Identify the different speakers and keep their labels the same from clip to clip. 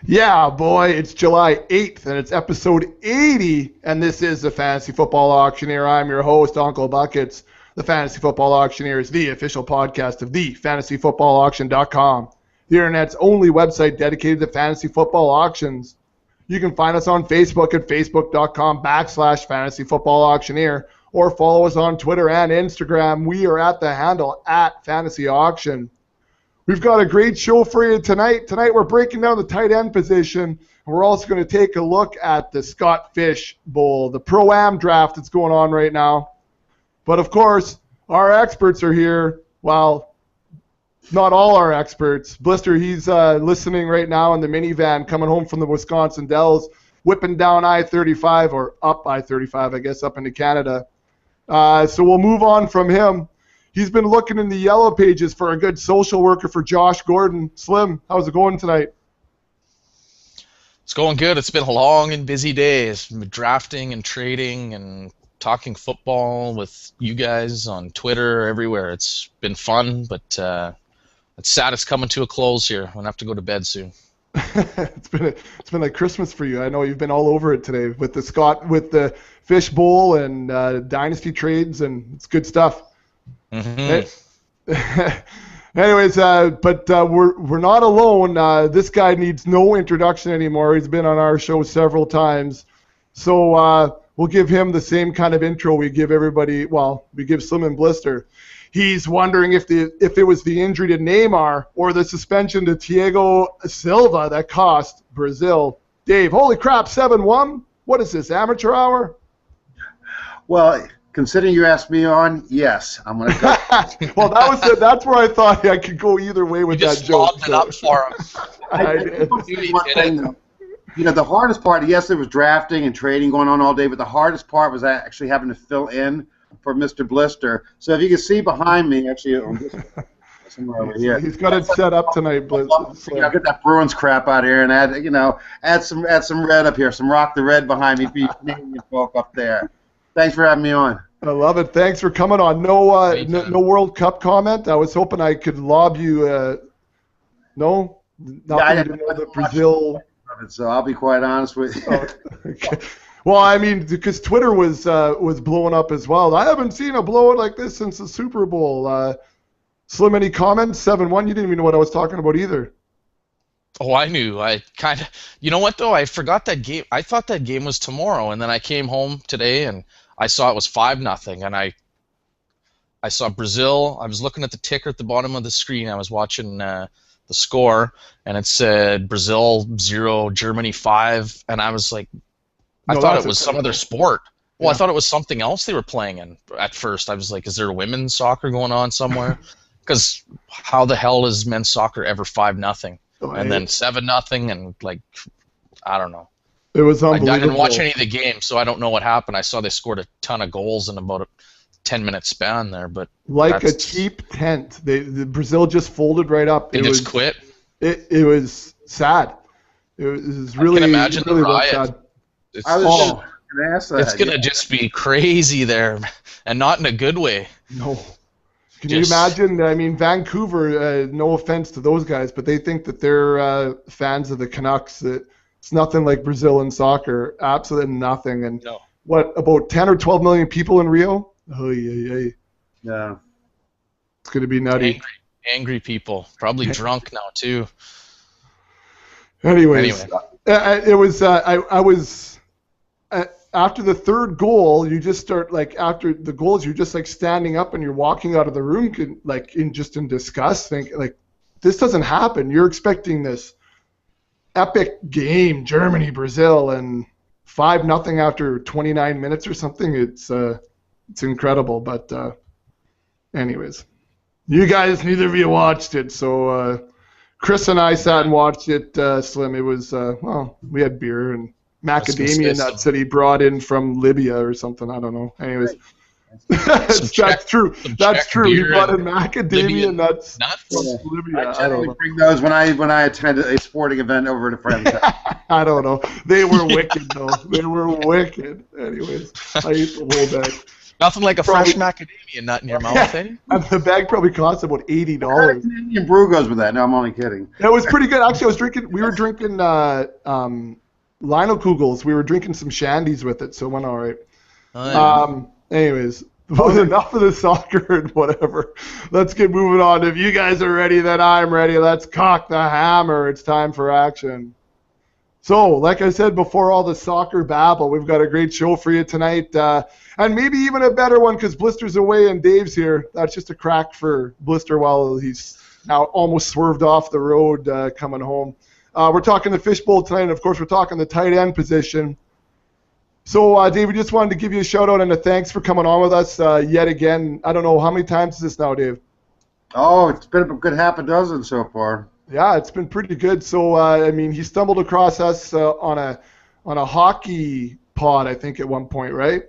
Speaker 1: Yeah, boy, it's July 8th, and it's episode 80, and this is the Fantasy Football Auctioneer. I'm your host, Uncle Buckets. The Fantasy Football Auctioneer is the official podcast of thefantasyfootballauction.com, the internet's only website dedicated to fantasy football auctions. You can find us on Facebook at facebook.com/fantasy football auctioneer, or follow us on Twitter and Instagram. We are at the handle at Fantasy Auction. We've got a great show for you tonight. Tonight we're breaking down the tight end position, and we're also going to take a look at the Scott Fish Bowl, the Pro-Am draft that's going on right now. But of course, our experts are here. Well, not all our experts. Blister, he's listening right now in the minivan coming home from the Wisconsin Dells, whipping down I-35, or up I-35, I guess, up into Canada. So we'll move on from him. He's been looking in the yellow pages for a good social worker for Josh Gordon. Slim, how's it going tonight?
Speaker 2: It's going good. It's been a long and busy day. It's been drafting and trading and talking football with you guys on Twitter, everywhere. It's been fun, but it's sad it's coming to a close here. I'm going to have to go to bed soon.
Speaker 1: It's been like Christmas for you. I know you've been all over it today with the Fish Bowl and Dynasty trades, and it's good stuff. Mm-hmm. Anyways, but we're not alone. This guy needs no introduction anymore. He's been on our show several times, so we'll give him the same kind of intro we give everybody. Well, we give Slim and Blister. He's wondering if it was the injury to Neymar or the suspension to Thiago Silva that cost Brazil. Dave, holy crap, 7-1. What is this, amateur hour?
Speaker 3: Well, considering you asked me on, yes, I'm going to go.
Speaker 1: Well, that's where I thought I could go either way with that joke.
Speaker 2: You just lobbed it up for him.
Speaker 3: You know, the hardest part, yes, there was drafting and trading going on all day, but the hardest part was actually having to fill in for Mr. Blister. So if you can see behind me, actually, somewhere over here.
Speaker 1: He's got it set up tonight, Blister.
Speaker 3: I'll get that Bruins crap out here and add some red up here, some Rock the Red behind me for you Canadian folk up there. Thanks for having me on.
Speaker 1: I love it. Thanks for coming on. No World Cup comment. I was hoping I could lob you. No,
Speaker 3: I didn't
Speaker 1: know that Brazil.
Speaker 3: So I'll be quite honest with you.
Speaker 1: Oh, okay. Well, I mean, because Twitter was blowing up as well. I haven't seen a blowout like this since the Super Bowl. Slim, any comments? 7-1. You didn't even know what I was talking about either.
Speaker 2: Oh, I knew. I kind of. You know what though? I forgot that game. I thought that game was tomorrow, and then I came home today and I saw it was 5-0, and I saw Brazil. I was looking at the ticker at the bottom of the screen. I was watching the score, and it said Brazil 0, Germany 5, and I was like, I thought it was some other sport. Well, I thought it was something else they were playing in at first. I was like, is there women's soccer going on somewhere? Because how the hell is men's soccer ever 5-0? And then 7-0, and like, I don't know.
Speaker 1: It was unbelievable.
Speaker 2: I didn't watch any of the games, so I don't know what happened. I saw they scored a ton of goals in about a 10-minute span there, but
Speaker 1: like a cheap tent. The Brazil just folded right up.
Speaker 2: They just quit.
Speaker 1: It was sad. It was really.
Speaker 2: I can imagine
Speaker 1: really
Speaker 2: the riot.
Speaker 1: sad.
Speaker 2: It's gonna just be crazy there, and not in a good way.
Speaker 1: No. Can you imagine? I mean, Vancouver, no offense to those guys, but they think that they're fans of the Canucks. It's nothing like Brazil in soccer. Absolutely nothing. And what, about 10 or 12 million people in Rio? Oh,
Speaker 3: yeah.
Speaker 1: It's going to be nutty.
Speaker 2: Angry people. Probably drunk now, too.
Speaker 1: Anyways. It was, I was... after the third goal, you just start, like, after the goals, you're just, like, standing up and you're walking out of the room, like, in disgust, thinking, like, this doesn't happen. You're expecting this epic game, Germany, Brazil, and 5-0 after 29 minutes or something. It's incredible, but anyways. You guys, neither of you watched it, so Chris and I sat and watched it, Slim. It was, well, we had beer and macadamia nuts that he brought in from Libya or something. I don't know. Anyways, that's true. That's true. He brought in macadamia nuts from Libya.
Speaker 3: I generally bring those when I attend a sporting event over at a friend's house.
Speaker 1: I don't know. They were wicked though. They were wicked. Anyways, I ate the whole bag.
Speaker 2: Nothing like a
Speaker 1: Probably-
Speaker 2: fresh macadamia nut in your mouth, eh?
Speaker 1: And the bag probably cost about
Speaker 3: What kind of
Speaker 1: $80.
Speaker 3: Canadian brew goes with that? No, I'm only kidding.
Speaker 1: It was pretty good. Actually, we were drinking Lionel Kugels. We were drinking some shandies with it, so it went all right.
Speaker 2: Oh, yeah.
Speaker 1: Anyways, enough of the soccer and whatever. Let's get moving on. If you guys are ready, then I'm ready. Let's cock the hammer. It's time for action. So, like I said before all the soccer babble, we've got a great show for you tonight. And maybe even a better one because Blister's away and Dave's here. That's just a crack for Blister while he's now almost swerved off the road coming home. We're talking the fishbowl tonight, and of course we're talking the tight end position. So, Dave, we just wanted to give you a shout out and a thanks for coming on with us yet again. I don't know, how many times is this now, Dave?
Speaker 3: Oh, it's been a good half a dozen so far.
Speaker 1: Yeah, it's been pretty good. So, I mean, he stumbled across us on a hockey pod, I think, at one point, right?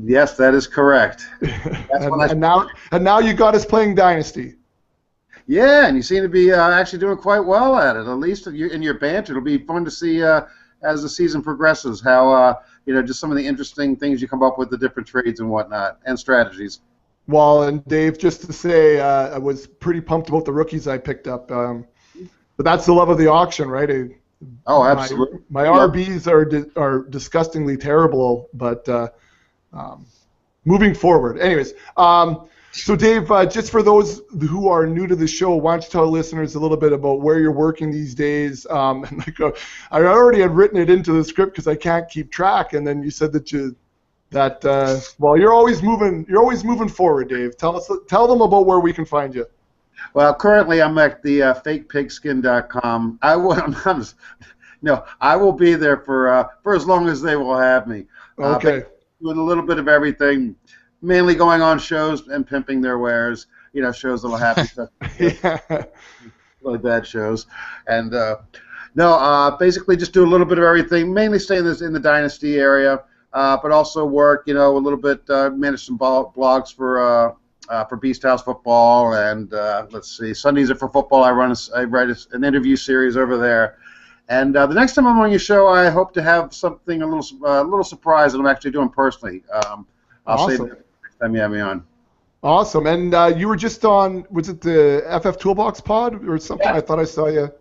Speaker 3: Yes, that is correct.
Speaker 1: and now you got us playing Dynasty.
Speaker 3: Yeah, and you seem to be actually doing quite well at it. At least in your banter, it'll be fun to see as the season progresses how just some of the interesting things you come up with, the different trades and whatnot, and strategies.
Speaker 1: Well, and Dave, just to say, I was pretty pumped about the rookies I picked up. But that's the love of the auction, right?
Speaker 3: Oh, absolutely.
Speaker 1: My RBs are disgustingly terrible, but moving forward. Anyways, so Dave, just for those who are new to the show, why don't you tell listeners a little bit about where you're working these days? And I already had written it into the script because I can't keep track, and then you said that you're always moving forward, Dave. Tell them about where we can find you.
Speaker 3: Well, currently I'm at the fakepigskin.com. I will be there for as long as they will have me.
Speaker 1: Okay.
Speaker 3: Doing a little bit of everything, mainly going on shows and pimping their wares. Shows that'll happen.
Speaker 1: Yeah.
Speaker 3: Really bad shows, and basically just do a little bit of everything. Mainly stay in the Dynasty area, but also work. A little bit manage some blogs for Beast House Football, and let's see, Sundays are for football. I write an interview series over there, and the next time I'm on your show, I hope to have something a little surprise that I'm actually doing personally. I'll say that next time you have me on.
Speaker 1: Awesome, and you were just on, was it the FF Toolbox pod or something? Yeah. I thought I saw you.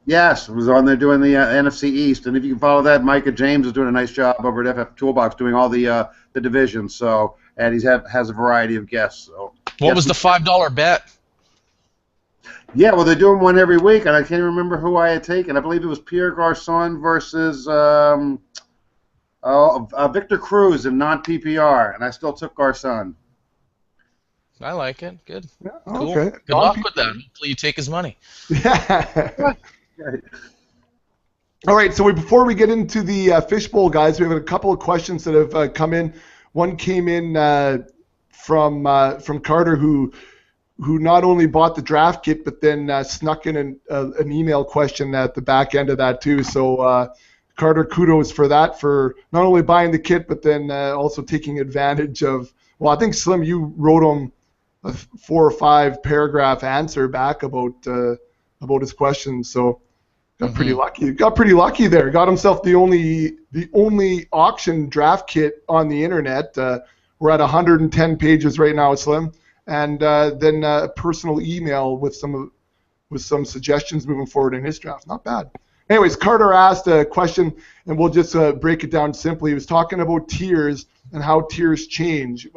Speaker 3: Yes, I was on there doing the NFC East, and if you can follow that, Micah James is doing a nice job over at FF Toolbox doing all the divisions. So, and he has a variety of guests. So,
Speaker 2: what was the $5 bet?
Speaker 3: Yeah, well, they're doing one every week, and I can't remember who I had taken. I believe it was Pierre Garçon versus Victor Cruz in non-PPR, and I still took Garçon.
Speaker 2: I like it. Good.
Speaker 1: Yeah,
Speaker 2: cool.
Speaker 1: Okay.
Speaker 2: Good luck with that. Hopefully you take his money.
Speaker 1: Yeah. All right, so before we get into the fishbowl, guys, we have a couple of questions that have come in. One came in from Carter, who not only bought the draft kit, but then snuck in an email question at the back end of that too. So Carter, kudos for that, for not only buying the kit, but then also taking advantage of. Well, I think Slim, you wrote him a 4 or 5 paragraph answer back about his question. So got pretty lucky. Got pretty lucky there. Got himself the only auction draft kit on the internet. We're at 110 pages right now, Slim, and then a personal email with some suggestions moving forward in his draft. Not bad. Anyways, Carter asked a question, and we'll just break it down simply. He was talking about tiers and how tiers change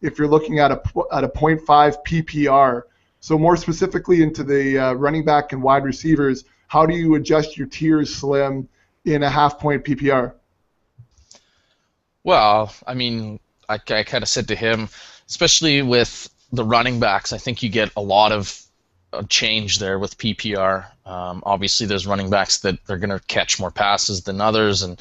Speaker 1: if you're looking at a 0.5 PPR. So more specifically into the running back and wide receivers, how do you adjust your tiers, Slim, in a half-point PPR?
Speaker 2: Well, I mean, I kind of said to him, especially with the running backs, I think you get a lot of change there with PPR. Obviously, there's running backs that are going to catch more passes than others, and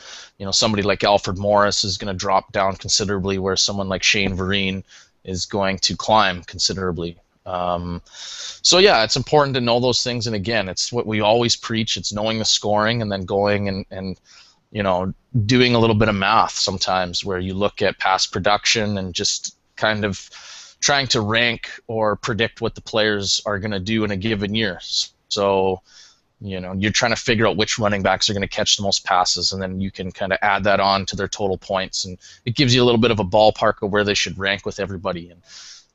Speaker 2: somebody like Alfred Morris is going to drop down considerably, where someone like Shane Vereen is going to climb considerably. So yeah, it's important to know those things, and again, it's what we always preach. It's knowing the scoring and then going and doing a little bit of math sometimes, where you look at past production and just kind of trying to rank or predict what the players are going to do in a given year. So You're trying to figure out which running backs are going to catch the most passes, and then you can kind of add that on to their total points, and it gives you a little bit of a ballpark of where they should rank with everybody. And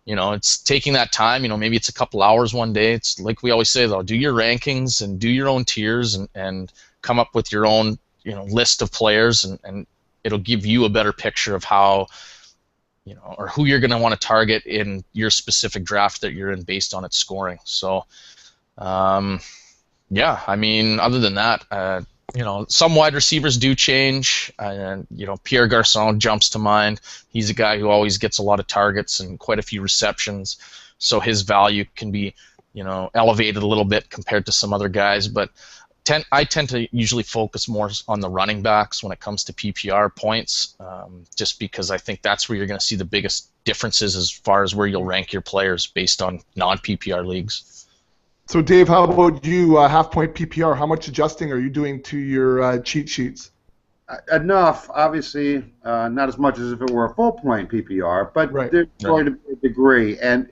Speaker 2: it's taking that time. Maybe it's a couple hours one day. It's like we always say, though, do your rankings and do your own tiers, and come up with your own list of players, and it'll give you a better picture of how or who you're going to want to target in your specific draft that you're in based on its scoring. So. Yeah, I mean, other than that, some wide receivers do change. Pierre Garçon jumps to mind. He's a guy who always gets a lot of targets and quite a few receptions, so his value can be, elevated a little bit compared to some other guys. But I tend to usually focus more on the running backs when it comes to PPR points, just because I think that's where you're going to see the biggest differences as far as where you'll rank your players based on non-PPR leagues.
Speaker 1: So, Dave, how about you, half-point PPR? How much adjusting are you doing to your cheat sheets?
Speaker 3: Enough, obviously, not as much as if it were a full-point PPR, but
Speaker 1: right.
Speaker 3: There's going to be a degree. And,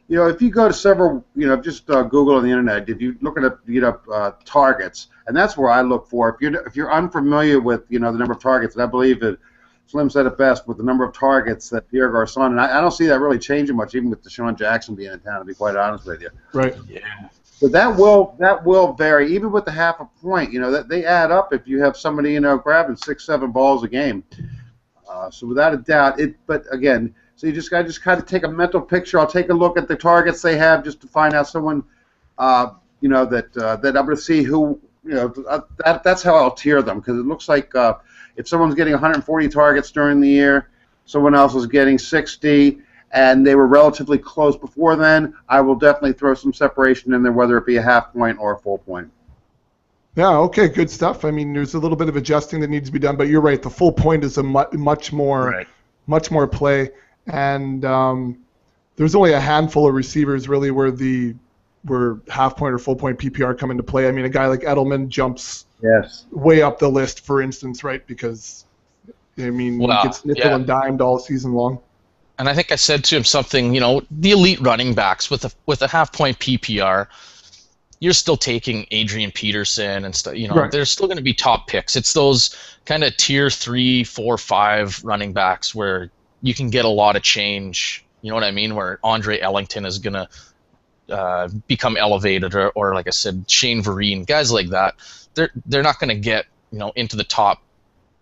Speaker 3: if you go to several, just Google on the internet, if you look at targets, and that's where I look for. If you're unfamiliar with, the number of targets, and I believe that Slim said it best with the number of targets that Pierre Garçon, and I don't see that really changing much, even with Deshaun Jackson being in town, to be quite honest with you.
Speaker 1: Right.
Speaker 3: Yeah. So that will vary, even with the half a point. That they add up if you have somebody grabbing 6-7 balls a game. So without a doubt, But again, so you just kind of take a mental picture. I'll take a look at the targets they have just to find out someone, that I'm going to see who. That's how I'll tier them, because it looks like if someone's getting 140 targets during the year, someone else is getting 60. And they were relatively close before then, I will definitely throw some separation in there, whether it be a half point or a full point.
Speaker 1: Yeah, okay, good stuff. I mean, there's a little bit of adjusting that needs to be done, but you're right. The full point is a much more play. And there's only a handful of receivers really where half point or full point PPR come into play. I mean, a guy like Edelman jumps way up the list, for instance, right? Because, he gets nickel and dimed all season long.
Speaker 2: And I think I said to him something, the elite running backs with a half-point PPR, you're still taking Adrian Peterson and stuff.
Speaker 1: Right.
Speaker 2: They're still going to be top picks. It's those kind of tier 3, 4, 5 running backs where you can get a lot of change. You know what I mean? Where Andre Ellington is going to become elevated, or like I said, Shane Vereen, guys like that. They're not going to get into the top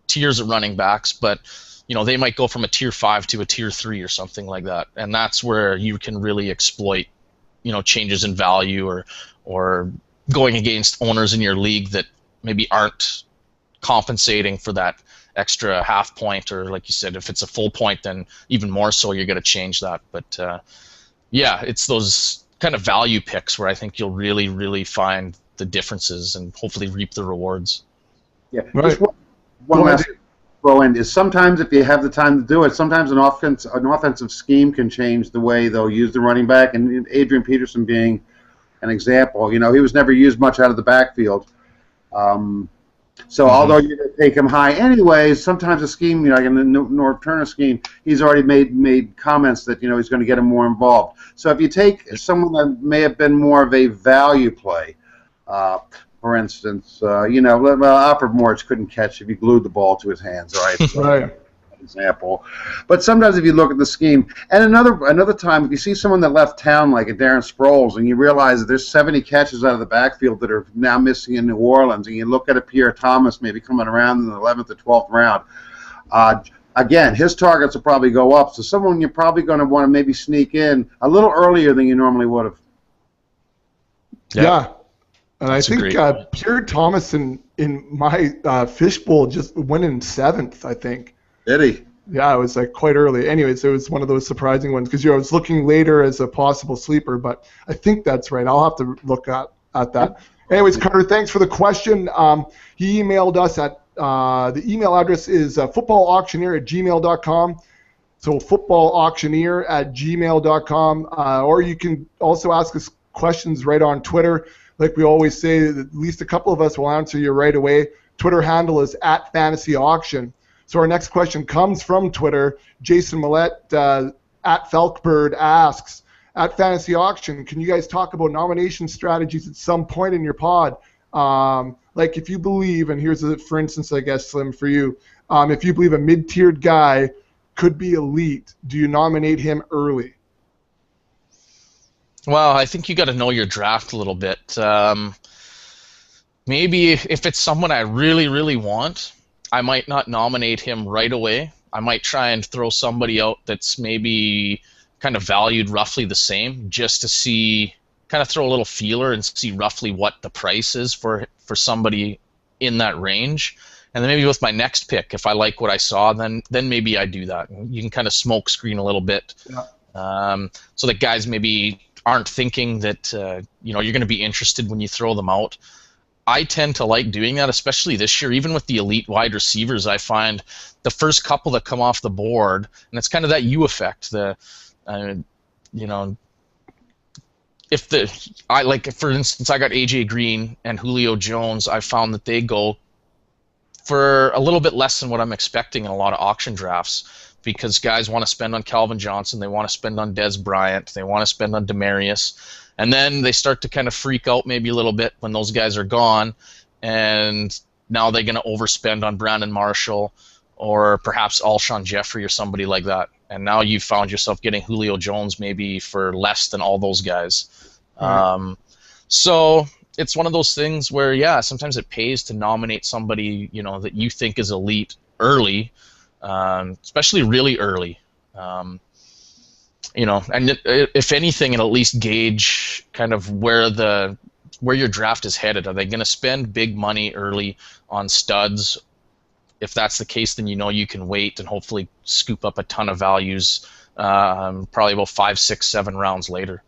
Speaker 2: tiers of running backs, but they might go from a tier 5 to a tier 3 or something like that, and that's where you can really exploit, changes in value or going against owners in your league that maybe aren't compensating for that extra half point, or like you said, if it's a full point, then even more so you're going to change that. But it's those kind of value picks where I think you'll really, really find the differences and hopefully reap the rewards.
Speaker 3: Yeah. Right. Just one last throw in is sometimes if you have the time to do it, sometimes an offensive scheme can change the way they'll use the running back. And Adrian Peterson being an example, he was never used much out of the backfield. So although you're going to take him high anyways, sometimes a scheme, like in the Norv Turner scheme, he's already made comments that he's going to get him more involved. So if you take someone that may have been more of a value play, for instance, Alfred Morris couldn't catch if he glued the ball to his hands, right? So,
Speaker 1: right.
Speaker 3: Example. But sometimes if you look at the scheme, and another time, if you see someone that left town like a Darren Sproles, and you realize that there's 70 catches out of the backfield that are now missing in New Orleans, and you look at a Pierre Thomas maybe coming around in the 11th or 12th round, again, his targets will probably go up. So someone you're probably going to want to maybe sneak in a little earlier than you normally would have.
Speaker 1: Yeah. And I think Pierre Thomas in my fishbowl just went in 7th, I think.
Speaker 3: Did he?
Speaker 1: Yeah, it was like quite early. Anyways, it was one of those surprising ones because I was looking later as a possible sleeper, but I think that's right. I'll have to look at that. Anyways, Carter, thanks for the question. He emailed us at the email address is footballauctioneer@gmail.com. So footballauctioneer@gmail.com. Or you can also ask us questions right on Twitter. Like we always say, at least a couple of us will answer you right away. Twitter handle is @fantasyauction. So our next question comes from Twitter. Jason Millett @Falkbird asks, at Fantasy Auction, can you guys talk about nomination strategies at some point in your pod? Like if you believe, and here's a, for instance, I guess, Slim, for you, if you believe a mid-tiered guy could be elite, do you nominate him early?
Speaker 2: Well, I think you got to know your draft a little bit. Maybe if it's someone I really, really want, I might not nominate him right away. I might try and throw somebody out that's maybe kind of valued roughly the same, just to see, kind of throw a little feeler and see roughly what the price is for somebody in that range. And then maybe with my next pick, if I like what I saw, then maybe I do that. You can kind of smoke screen a little bit, so that guys maybe aren't thinking that you're going to be interested when you throw them out. I tend to like doing that, especially this year. Even with the elite wide receivers, I find the first couple that come off the board, and it's kind of that U effect. For instance, I got AJ Green and Julio Jones. I found that they go for a little bit less than what I'm expecting in a lot of auction drafts, because guys want to spend on Calvin Johnson, they want to spend on Des Bryant, they want to spend on Demarius, and then they start to kind of freak out maybe a little bit when those guys are gone, and now they're going to overspend on Brandon Marshall or perhaps Alshon Jeffrey or somebody like that. And now you've found yourself getting Julio Jones maybe for less than all those guys. Right. So it's one of those things where, yeah, sometimes it pays to nominate somebody, that you think is elite early, especially really early. And if anything, it'll at least gauge kind of where your draft is headed. Are they going to spend big money early on studs? If that's the case, then you can wait and hopefully scoop up a ton of values, probably about 5, 6, 7 rounds later.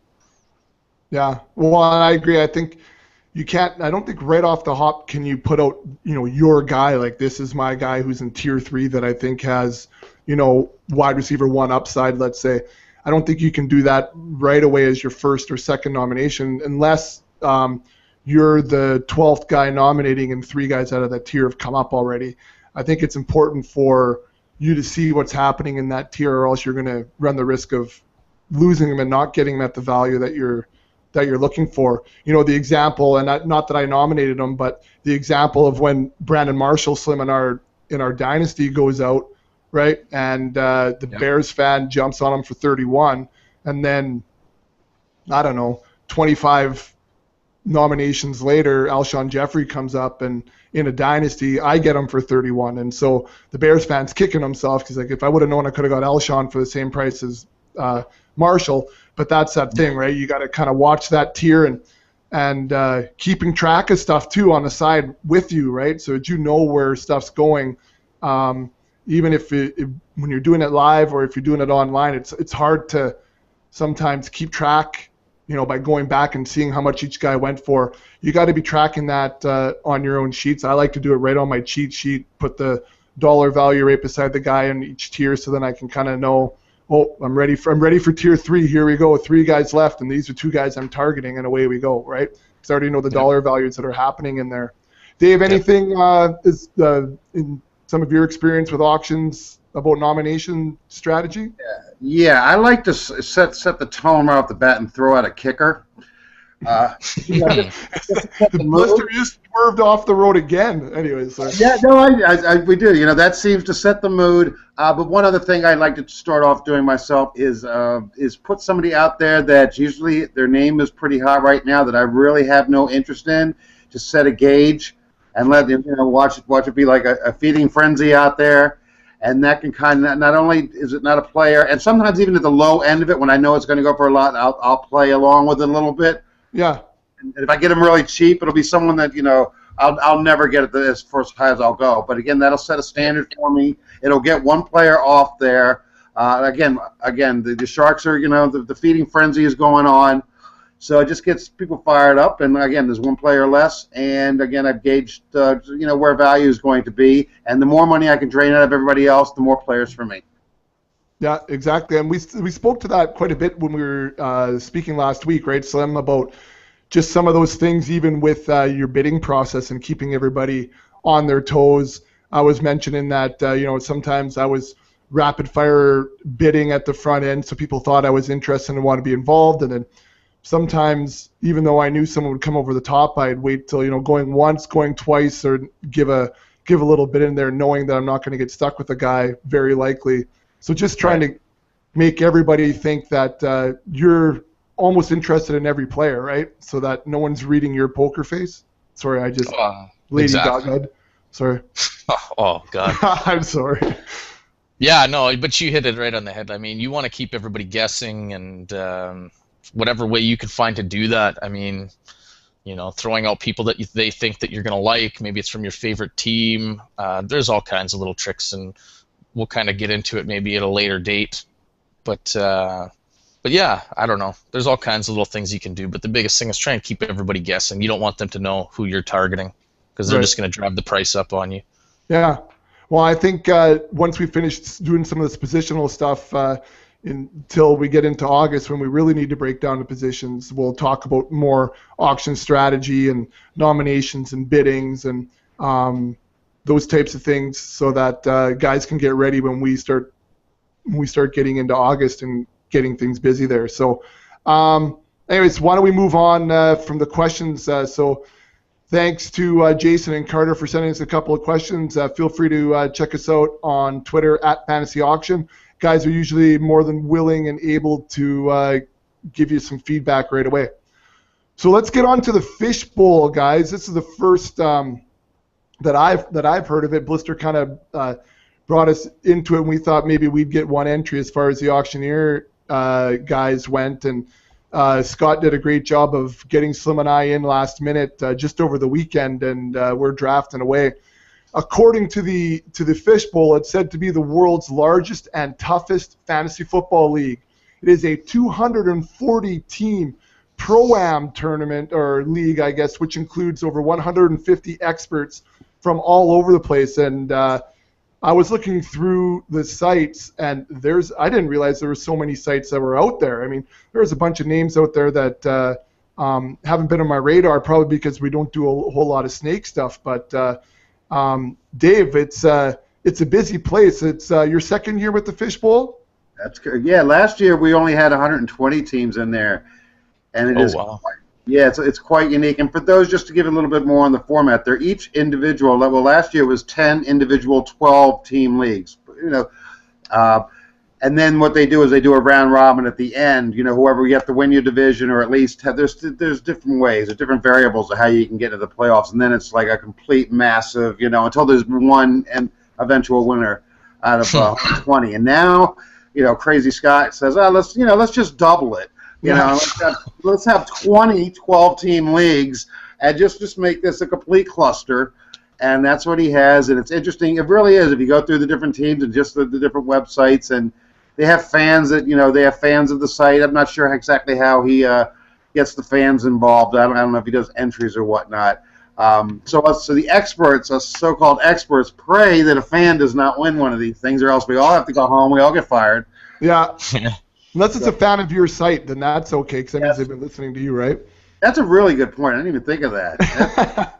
Speaker 1: Yeah, well, I agree. I think you can't. I don't think right off the hop can you put out, your guy, like this is my guy who's in tier 3 that I think has, wide receiver 1 upside, let's say. I don't think you can do that right away as your first or second nomination unless you're the 12th guy nominating and 3 guys out of that tier have come up already. I think it's important for you to see what's happening in that tier, or else you're going to run the risk of losing them and not getting them at the value that you're looking for. The example, and not that I nominated him, but the example of when Brandon Marshall, Slim, in our dynasty goes out, right? And the Bears fan jumps on him for 31, and then, I don't know, 25 nominations later, Alshon Jeffrey comes up, and in a dynasty, I get him for 31. And so the Bears fan's kicking himself because, like, if I would have known I could have got Alshon for the same price as Marshall. But that's that thing, right? You got to kind of watch that tier and keeping track of stuff too on the side with you, right? So that you know where stuff's going. Even if when you're doing it live or if you're doing it online, it's hard to sometimes keep track, by going back and seeing how much each guy went for. You got to be tracking that on your own sheets. I like to do it right on my cheat sheet, put the dollar value right beside the guy in each tier, so then I can kind of know, oh, I'm ready for tier 3. Here we go. 3 guys left, and these are 2 guys I'm targeting, and away we go, right? Because I already know the dollar values that are happening in there. Dave, anything is in some of your experience with auctions about nomination strategy?
Speaker 3: Yeah, I like to set the tone right off the bat and throw out a kicker.
Speaker 1: Blister just swerved off the road again. Anyways, so.
Speaker 3: Yeah, no, we do. That seems to set the mood. But one other thing I'd like to start off doing myself is put somebody out there that usually their name is pretty hot right now that I really have no interest in. Just set a gauge and let watch it be like a feeding frenzy out there. And that can kind of, not only is it not a player, and sometimes even at the low end of it, when I know it's going to go for a lot, I'll play along with it a little bit.
Speaker 1: Yeah.
Speaker 3: And if I get them really cheap, it'll be someone that, I'll never get it as first high as I'll go. But again, that'll set a standard for me. It'll get one player off there. Again, the Sharks are, the feeding frenzy is going on. So it just gets people fired up. And again, there's one player less. And again, I've gauged, where value is going to be. And the more money I can drain out of everybody else, the more players for me.
Speaker 1: Yeah, exactly. And we spoke to that quite a bit when we were speaking last week, right, Slim, about just some of those things, even with your bidding process and keeping everybody on their toes. I was mentioning that, sometimes I was rapid fire bidding at the front end, so people thought I was interested and wanted to be involved. And then sometimes, even though I knew someone would come over the top, I'd wait till, going once, going twice, or give a little bit in there, knowing that I'm not going to get stuck with a guy, very likely. So just trying to make everybody think that you're almost interested in every player, right? So that no one's reading your poker face. Sorry, I just Lady Gaga. Sorry.
Speaker 2: Oh God.
Speaker 1: I'm sorry.
Speaker 2: Yeah, no, but you hit it right on the head. I mean, you want to keep everybody guessing, and whatever way you can find to do that. I mean, throwing out people that they think that you're going to like. Maybe it's from your favorite team. There's all kinds of little tricks, and we'll kind of get into it maybe at a later date. But yeah, I don't know. There's all kinds of little things you can do, but the biggest thing is try and keep everybody guessing. You don't want them to know who you're targeting, because they're just going to drive the price up on you.
Speaker 1: Yeah. Well, I think once we finish doing some of this positional stuff until we get into August, when we really need to break down the positions, we'll talk about more auction strategy and nominations and biddings and those types of things, so that guys can get ready when we start getting into August and getting things busy there. So anyways, why don't we move on from the questions. So thanks to Jason and Carter for sending us a couple of questions. Feel free to check us out on Twitter at Fantasy Auction. Guys are usually more than willing and able to give you some feedback right away. So let's get on to the Fishbowl, guys. This is the first that I've heard of it. Blister kind of brought us into it, and we thought maybe we'd get one entry as far as the auctioneer guys went, and Scott did a great job of getting Slim and I in last minute just over the weekend, and we're drafting away. According to the Fishbowl, it's said to be the world's largest and toughest fantasy football league. It is a 240-team Pro-Am tournament, or league, I guess, which includes over 150 experts from all over the place. And I was looking through the sites, and I didn't realize there were so many sites that were out there. I mean, there's a bunch of names out there that haven't been on my radar, probably because we don't do a whole lot of snake stuff. But Dave, it's a busy place. It's your second year with the Fishbowl?
Speaker 3: That's good. Yeah, last year we only had 120 teams in there, and it is.
Speaker 2: Wow.
Speaker 3: Yeah, it's quite unique. And for those, just to give a little bit more on the format, they're each individual. Well, last year was 10 individual 12-team leagues. And then what they do is they do a round robin at the end. Whoever you have to win your division, or at least there's different ways, there's different variables of how you can get to the playoffs. And then it's like a complete massive, until there's one and eventual winner out of 20. And now, Crazy Scott says, let's just double it. Let's have 20 12-team leagues and just make this a complete cluster. And that's what he has. And it's interesting. It really is. If you go through the different teams and just the different websites, and they have fans that, they have fans of the site. I'm not sure exactly how he gets the fans involved. I don't know if he does entries or whatnot. So the experts, us so-called experts, pray that a fan does not win one of these things, or else we all have to go home. We all get fired.
Speaker 1: Yeah. Unless it's a fan of your site, then that's okay, because that means they've been listening to you, right?
Speaker 3: That's a really good point. I didn't even think of that.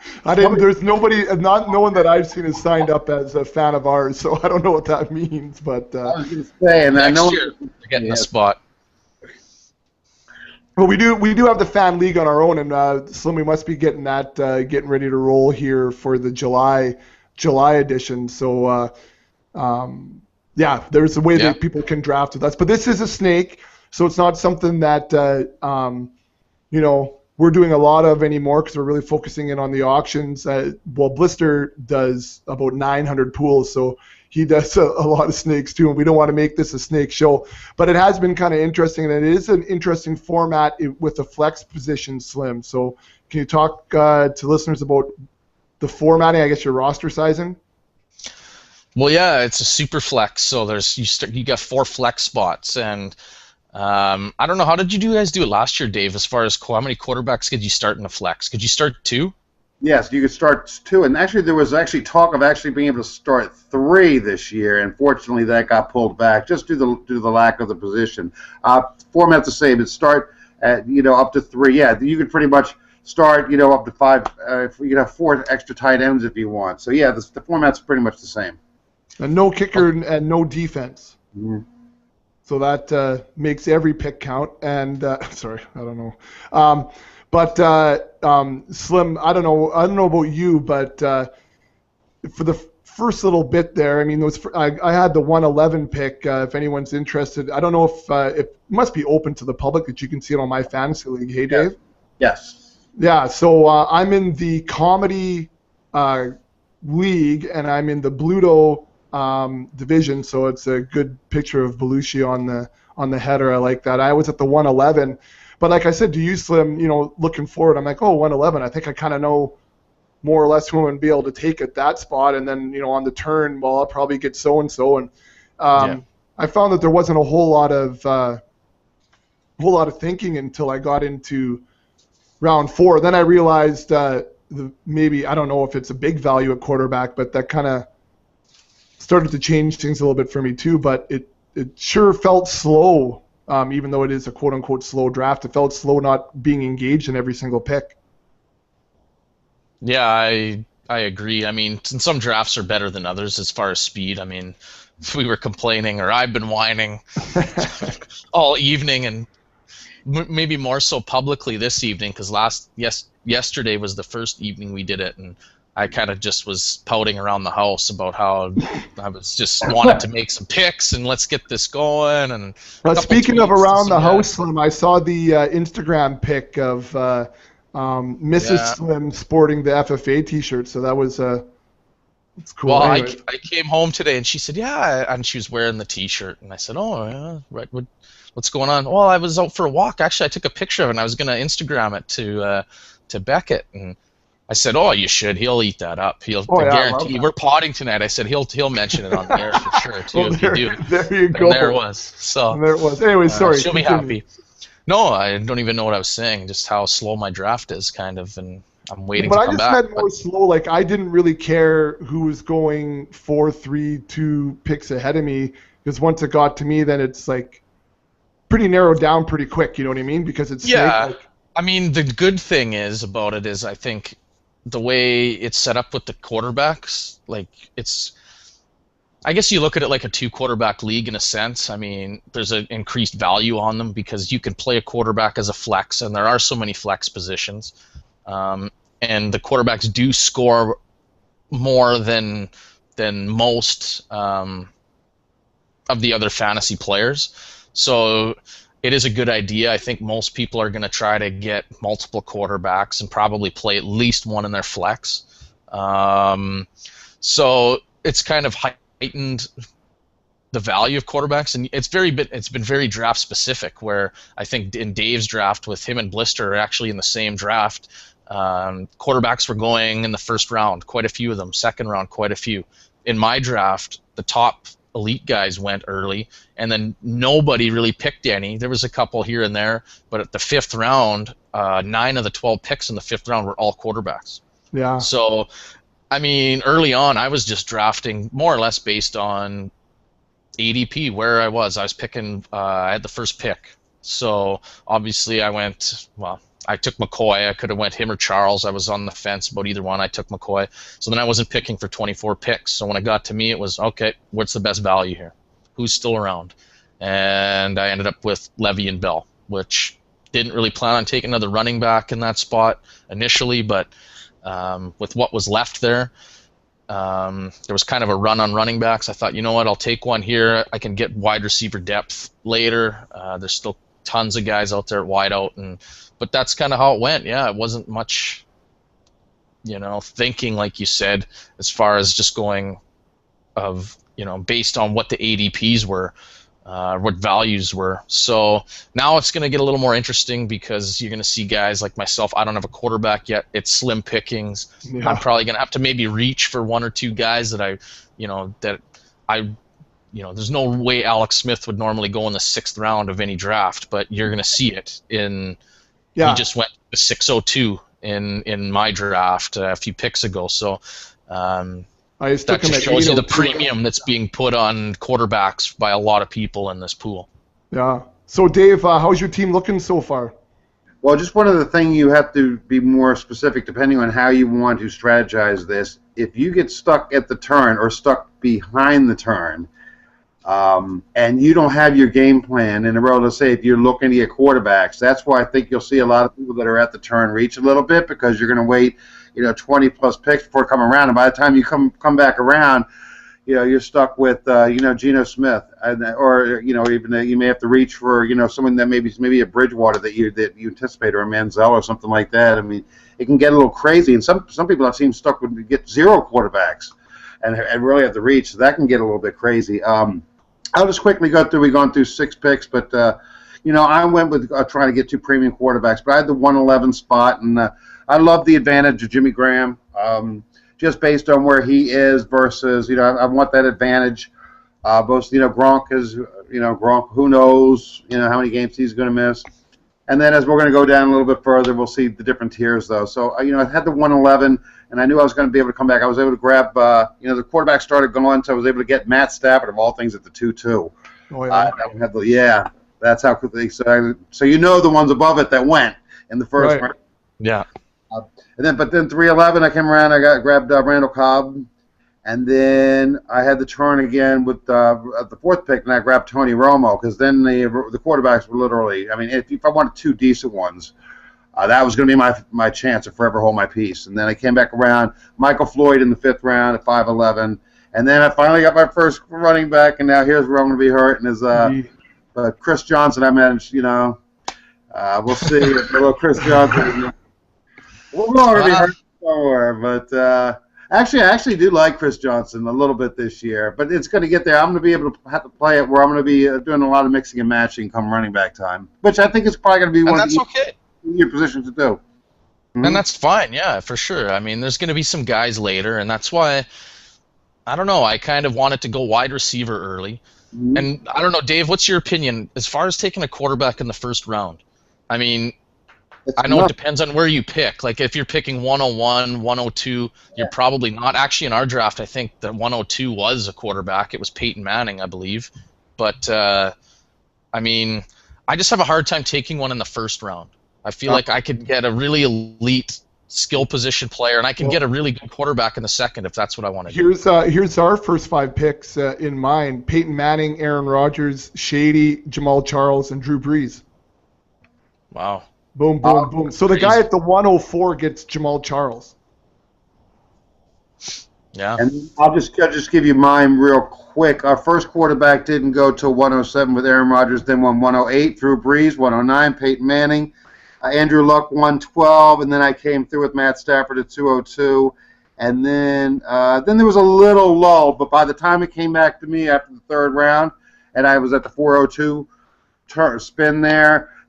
Speaker 1: There's nobody, no one that I've seen has signed up as a fan of ours, so I don't know what that means. But
Speaker 3: I was going to say, and
Speaker 2: next year you're getting a spot.
Speaker 1: Well, we do have the fan league on our own, and Slim, we must be getting that getting ready to roll here for the July edition. So. Yeah, there's a way that people can draft with us. But this is a snake, so it's not something that, we're doing a lot of anymore, because we're really focusing in on the auctions. Blister does about 900 pools, so he does a lot of snakes too, and we don't want to make this a snake show. But it has been kind of interesting, and it is an interesting format with the flex position, Slim. So can you talk to listeners about the formatting, I guess your roster sizing?
Speaker 2: Well, yeah, it's a super flex. So you got 4 flex spots, and I don't know, how did you guys do it last year, Dave? As far as how many quarterbacks could you start in a flex? Could you start 2?
Speaker 3: Yes, you could start 2, and actually there was talk of being able to start 3 this year. And fortunately, that got pulled back just due to the lack of the position. Format's the same. It start at up to 3. Yeah, you could pretty much start up to 5. You could have 4 extra tight ends if you want. So yeah, the format's pretty much the same.
Speaker 1: And no kicker and no defense.
Speaker 3: Mm-hmm.
Speaker 1: So that makes every pick count. And sorry, I don't know. Slim, I don't know about you, but for the first little bit there, I mean, I had the 111 pick. If anyone's interested, I don't know if it must be open to the public that you can see it on my fantasy league. Hey, Dave.
Speaker 3: Yes.
Speaker 1: Yeah. So I'm in the comedy league, and I'm in the Bluto division. So it's a good picture of Belushi on the header. I like that. I was at the 111, but like I said to you, Slim, looking forward, I'm like, 111. I think I kind of know more or less who I'm going to be able to take at that spot, and then on the turn, well, I'll probably get so and so. And I found that there wasn't a whole lot of thinking until I got into round 4. Then I realized maybe, I don't know if it's a big value at quarterback, but that kind of started to change things a little bit for me too. But it sure felt slow, even though it is a quote unquote slow draft. It felt slow not being engaged in every single pick.
Speaker 2: Yeah, I agree. I mean, some drafts are better than others as far as speed. I mean, we were complaining, or I've been whining all evening, and maybe more so publicly this evening, because yesterday was the first evening we did it, and I kind of just was pouting around the house about how I was just wanted to make some picks and let's get this going. And
Speaker 1: speaking of around the house, Slim, I saw the Instagram pic of Mrs. Slim sporting the FFA T-shirt, so that was it's cool.
Speaker 2: Well,
Speaker 1: anyway.
Speaker 2: I came home today and she said, yeah, and she was wearing the T-shirt, and I said, oh, yeah, right, what's going on? Well, I was out for a walk. Actually, I took a picture of it, and I was going to Instagram it to Beckett, and I said, oh, you should. He'll eat that up. I guarantee. We're potting tonight. I said he'll mention it on the air for sure too.
Speaker 1: Well,
Speaker 2: if you do.
Speaker 1: There you go.
Speaker 2: And there it was. So
Speaker 1: there it was. Anyway, sorry.
Speaker 2: She'll be happy. No, I don't even know what I was saying. Just how slow my draft is, kind of, and I'm waiting to come back.
Speaker 1: But I just meant more slow. Like, I didn't really care who was going 4, 3, 2 picks ahead of me, because once it got to me, then it's like pretty narrowed down pretty quick. You know what I mean? Because it's
Speaker 2: I mean, the good thing about it is I think the way it's set up with the quarterbacks, like I guess you look at it like a 2-quarterback league in a sense. I mean, there's an increased value on them because you can play a quarterback as a flex, and there are so many flex positions. And the quarterbacks do score more than most of the other fantasy players. So it is a good idea. I think most people are going to try to get multiple quarterbacks and probably play at least one in their flex. So it's kind of heightened the value of quarterbacks, and it's been very draft specific. Where I think in Dave's draft with him and Blister are actually in the same draft. Quarterbacks were going in the first round, quite a few of them. Second round, quite a few. In my draft, the top elite guys went early, and then nobody really picked any. There was a couple here and there, but at the 5th round, 9 of the 12 picks in the 5th round were all quarterbacks.
Speaker 1: Yeah.
Speaker 2: So, I mean, early on, I was just drafting more or less based on ADP, where I was. I was picking, I had the first pick. So, obviously, I took McCoy. I could have went him or Charles. I was on the fence about either one. I took McCoy. So then I wasn't picking for 24 picks. So when it got to me, it was, okay, what's the best value here? Who's still around? And I ended up with Levy and Bell, which didn't really plan on taking another running back in that spot initially, but with what was left there was kind of a run on running backs. I thought, you know what, I'll take one here. I can get wide receiver depth later. There's still tons of guys out there at wide out, but that's kind of how it went. Yeah, it wasn't much, thinking, like you said, as far as just going based on what the ADPs were, what values were. So now it's going to get a little more interesting because you're going to see guys like myself. I don't have a quarterback yet. It's slim pickings. Yeah. I'm probably going to have to maybe reach for 1 or 2 guys that there's no way Alex Smith would normally go in the 6th round of any draft, but you're going to see it in. Yeah. He just went to 602 in my draft a few picks ago. So that just shows you the premium that's being put on quarterbacks by a lot of people in this pool.
Speaker 1: Yeah. So Dave, how's your team looking so far?
Speaker 3: Well, just one other thing, you have to be more specific depending on how you want to strategize this. If you get stuck at the turn or stuck behind the turn, and you don't have your game plan in a row. Let's say if you're looking at your quarterbacks, that's why I think you'll see a lot of people that are at the turn reach a little bit, because you're going to wait, 20 plus picks before coming around, and by the time you come back around, you're stuck with Geno Smith, or even you may have to reach for someone that maybe a Bridgewater that you anticipate, or a Manziel or something like that. I mean, it can get a little crazy, and some people I've seen stuck with get 0 quarterbacks, and really have to reach. So that can get a little bit crazy. I'll just quickly go through. We've gone through 6 picks, but I went with trying to get 2 premium quarterbacks, but I had the 111 spot, and I love the advantage of Jimmy Graham. Just based on where he is versus, I want that advantage. Both, Gronk is, Gronk, who knows, how many games he's going to miss. And then as we're going to go down a little bit further, we'll see the different tiers, though. So, I had the 111, and I knew I was going to be able to come back. I was able to grab, the quarterback started going, so I was able to get Matt Stafford, of all things, at the 2-2.
Speaker 1: Oh, yeah.
Speaker 3: That's how quickly. So the ones above it that went in the first round.
Speaker 2: Yeah.
Speaker 3: But then 311, I came around. I grabbed Randall Cobb, and then I had the turn again with the 4th pick, and I grabbed Tony Romo, because then the quarterbacks were literally. I mean, if I wanted 2 decent ones, that was going to be my chance to forever hold my peace. And then I came back around, Michael Floyd in the 5th round at 5'11", and then I finally got my first running back, and now here's where I'm going to be hurt, and is Chris Johnson. I managed, we'll see. Little Chris Johnson. We're all going to be hurt somewhere, but I actually do like Chris Johnson a little bit this year, but it's going to get there. I'm going to be able to have to play it where I'm going to be doing a lot of mixing and matching come running back time, which I think is probably going to be one of the easier positions to do.
Speaker 2: Mm-hmm. And that's fine, yeah, for sure. I mean, there's going to be some guys later, and that's why, I don't know, I kind of wanted to go wide receiver early. Mm-hmm. And I don't know, Dave, what's your opinion as far as taking a quarterback in the 1st round? I mean, I know it depends on where you pick. Like, if you're picking 101, 102, you're probably not. Actually, in our draft, I think the 102 was a quarterback. It was Peyton Manning, I believe. But, I mean, I just have a hard time taking one in the 1st round. I feel like I could get a really elite skill position player, and I can get a really good quarterback in the 2nd if that's what I want to do.
Speaker 1: Here's our first 5 picks in mind. Peyton Manning, Aaron Rodgers, Shady, Jamal Charles, and Drew Brees.
Speaker 2: Wow.
Speaker 1: Boom, boom, boom. So the guy at the 104 gets Jamal Charles.
Speaker 2: Yeah.
Speaker 3: And I'll just give you mine real quick. Our first quarterback didn't go till 107 with Aaron Rodgers, then won 108, Drew Brees, 109, Peyton Manning, Andrew Luck, 112, and then I came through with Matt Stafford at 202. And then there was a little lull, but by the time it came back to me after the 3rd round, and I was at the 402 spin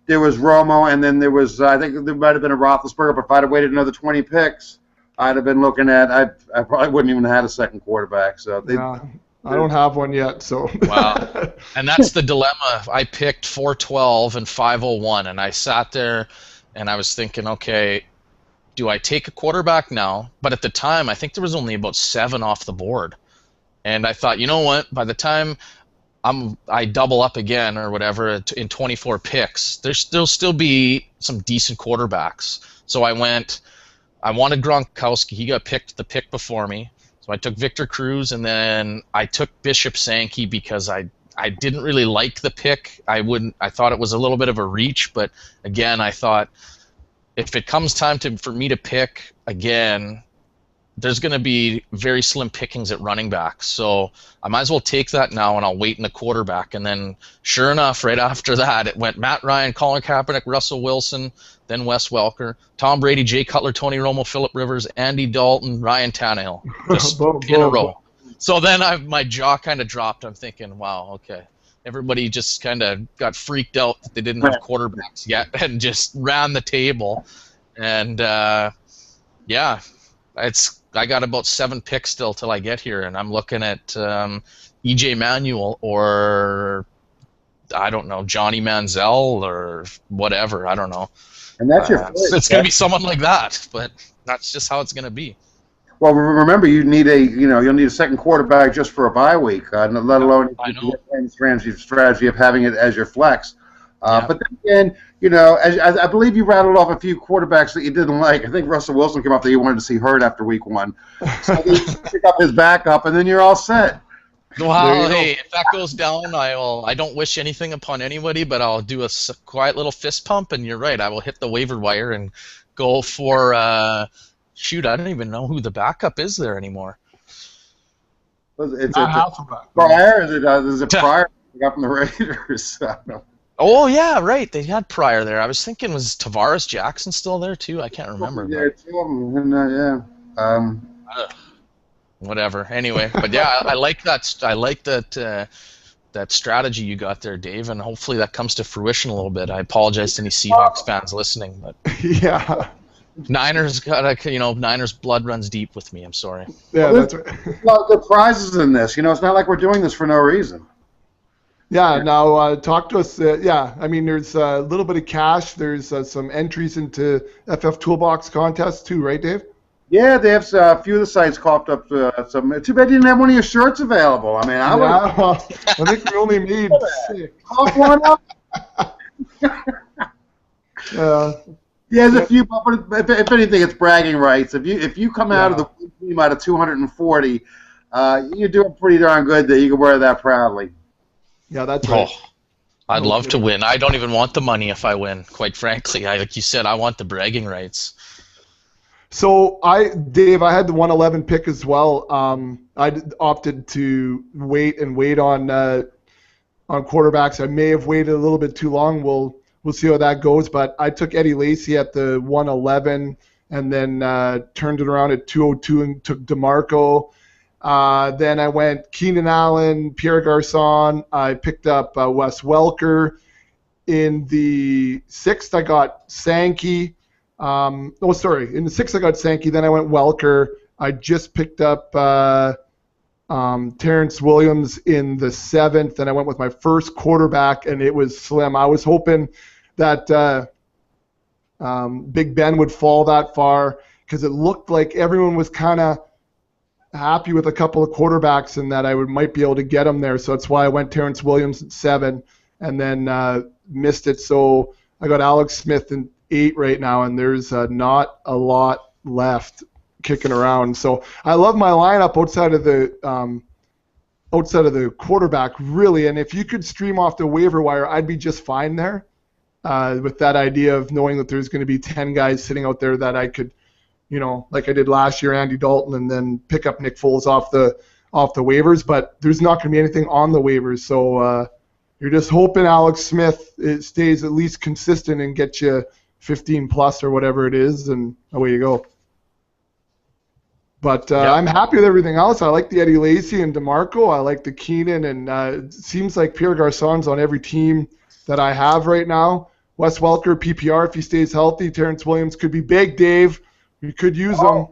Speaker 3: there was Romo, and then there was, I think there might have been a Roethlisberger, but if I'd have waited another 20 picks, I'd have been looking at, I probably wouldn't even have had a 2nd quarterback. So
Speaker 1: I don't have one yet. So
Speaker 2: wow. And that's the dilemma. I picked 412 and 501, and I sat there and I was thinking, okay, do I take a quarterback now? But at the time, I think there was only about 7 off the board. And I thought, you know what, by the time I double up again or whatever in 24 picks, there'll still be some decent quarterbacks. So I wanted Gronkowski. He got picked the pick before me. So I took Victor Cruz, and then I took Bishop Sankey because I didn't really like the pick. I thought it was a little bit of a reach, but again, I thought if it comes time for me to pick again, there's going to be very slim pickings at running back. So I might as well take that now, and I'll wait in the quarterback. And then, sure enough, right after that, it went Matt Ryan, Colin Kaepernick, Russell Wilson, then Wes Welker, Tom Brady, Jay Cutler, Tony Romo, Phillip Rivers, Andy Dalton, Ryan Tannehill, just in a row. So then my jaw kind of dropped. I'm thinking, wow, okay. Everybody just kind of got freaked out that they didn't have quarterbacks yet and just ran the table. And, yeah, I got about 7 picks still till I get here, and I'm looking at E.J. Manuel or, I don't know, Johnny Manziel or whatever. I don't know.
Speaker 3: And that's your
Speaker 2: it's going to be someone like that, but that's just how it's going to be.
Speaker 3: Well, remember, you'll need a 2nd quarterback just for a bye week, let alone the strategy of having it as your flex. But then again, I believe you rattled off a few quarterbacks that you didn't like. I think Russell Wilson came up that you wanted to see hurt after week 1. So you pick up his backup, and then you're all set.
Speaker 2: Well, hey, if that goes down, I don't wish anything upon anybody, but I'll do a quiet little fist pump, and you're right. I will hit the waiver wire and go for. Shoot, I don't even know who the backup is there anymore.
Speaker 3: It's
Speaker 1: Not Hasselbeck.
Speaker 3: Pryor. Is it Pryor up from the Raiders?
Speaker 2: Oh yeah, right. They had Pryor there. I was thinking, was Tavares Jackson still there too? I can't remember.
Speaker 3: Yeah, two of them. Yeah.
Speaker 2: Whatever. Anyway, but yeah, I like that. I like that. That strategy you got there, Dave, and hopefully that comes to fruition a little bit. I apologize to any Seahawks fans listening, but
Speaker 1: Yeah.
Speaker 2: Niners got Niners blood runs deep with me. I'm sorry.
Speaker 1: Yeah, that's right.
Speaker 3: Well, the prizes in this. It's not like we're doing this for no reason.
Speaker 1: Yeah, now talk to us. Yeah, I mean, there's a little bit of cash. There's some entries into FF Toolbox contests too, right, Dave?
Speaker 3: Yeah, they have a few of the sites coughed up some. Too bad you didn't have one of your shirts available. I mean,
Speaker 1: I think we only made 6.
Speaker 3: Cough one up. Yeah, there's a few, but if anything, it's bragging rights. If you come out of the team out of 240, you're doing pretty darn good that you can wear that proudly.
Speaker 1: Yeah, that's right.
Speaker 2: Oh, I'd love to win. I don't even want the money if I win, quite frankly. Like you said, I want the bragging rights.
Speaker 1: So Dave, I had the 111 pick as well. I opted to wait on quarterbacks. I may have waited a little bit too long. We'll see how that goes. But I took Eddie Lacy at the 111 and then turned it around at 202 and took DeMarco. Then I went Keenan Allen, Pierre Garçon. I picked up Wes Welker. In the 6th, I got Sankey. In the 6th, I got Sankey. Then I went Welker. I just picked up Terrence Williams in the 7th, and I went with my first quarterback, and it was slim. I was hoping that Big Ben would fall that far because it looked like everyone was kind of happy with a couple of quarterbacks and that I might be able to get them there. So that's why I went Terrence Williams at 7 and then missed it. So I got Alex Smith in 8 right now, and there's not a lot left kicking around. So I love my lineup outside of the quarterback, really. And if you could stream off the waiver wire, I'd be just fine there with that idea of knowing that there's going to be 10 guys sitting out there that I could, like I did last year, Andy Dalton, and then pick up Nick Foles off the waivers. But there's not going to be anything on the waivers. So you're just hoping Alex Smith stays at least consistent and gets you 15 plus or whatever it is, and away you go. But I'm happy with everything else. I like the Eddie Lacy and DeMarco. I like the Keenan, and it seems like Pierre Garçon's on every team that I have right now. Wes Welker, PPR, if he stays healthy. Terrence Williams could be big, Dave. You could use him.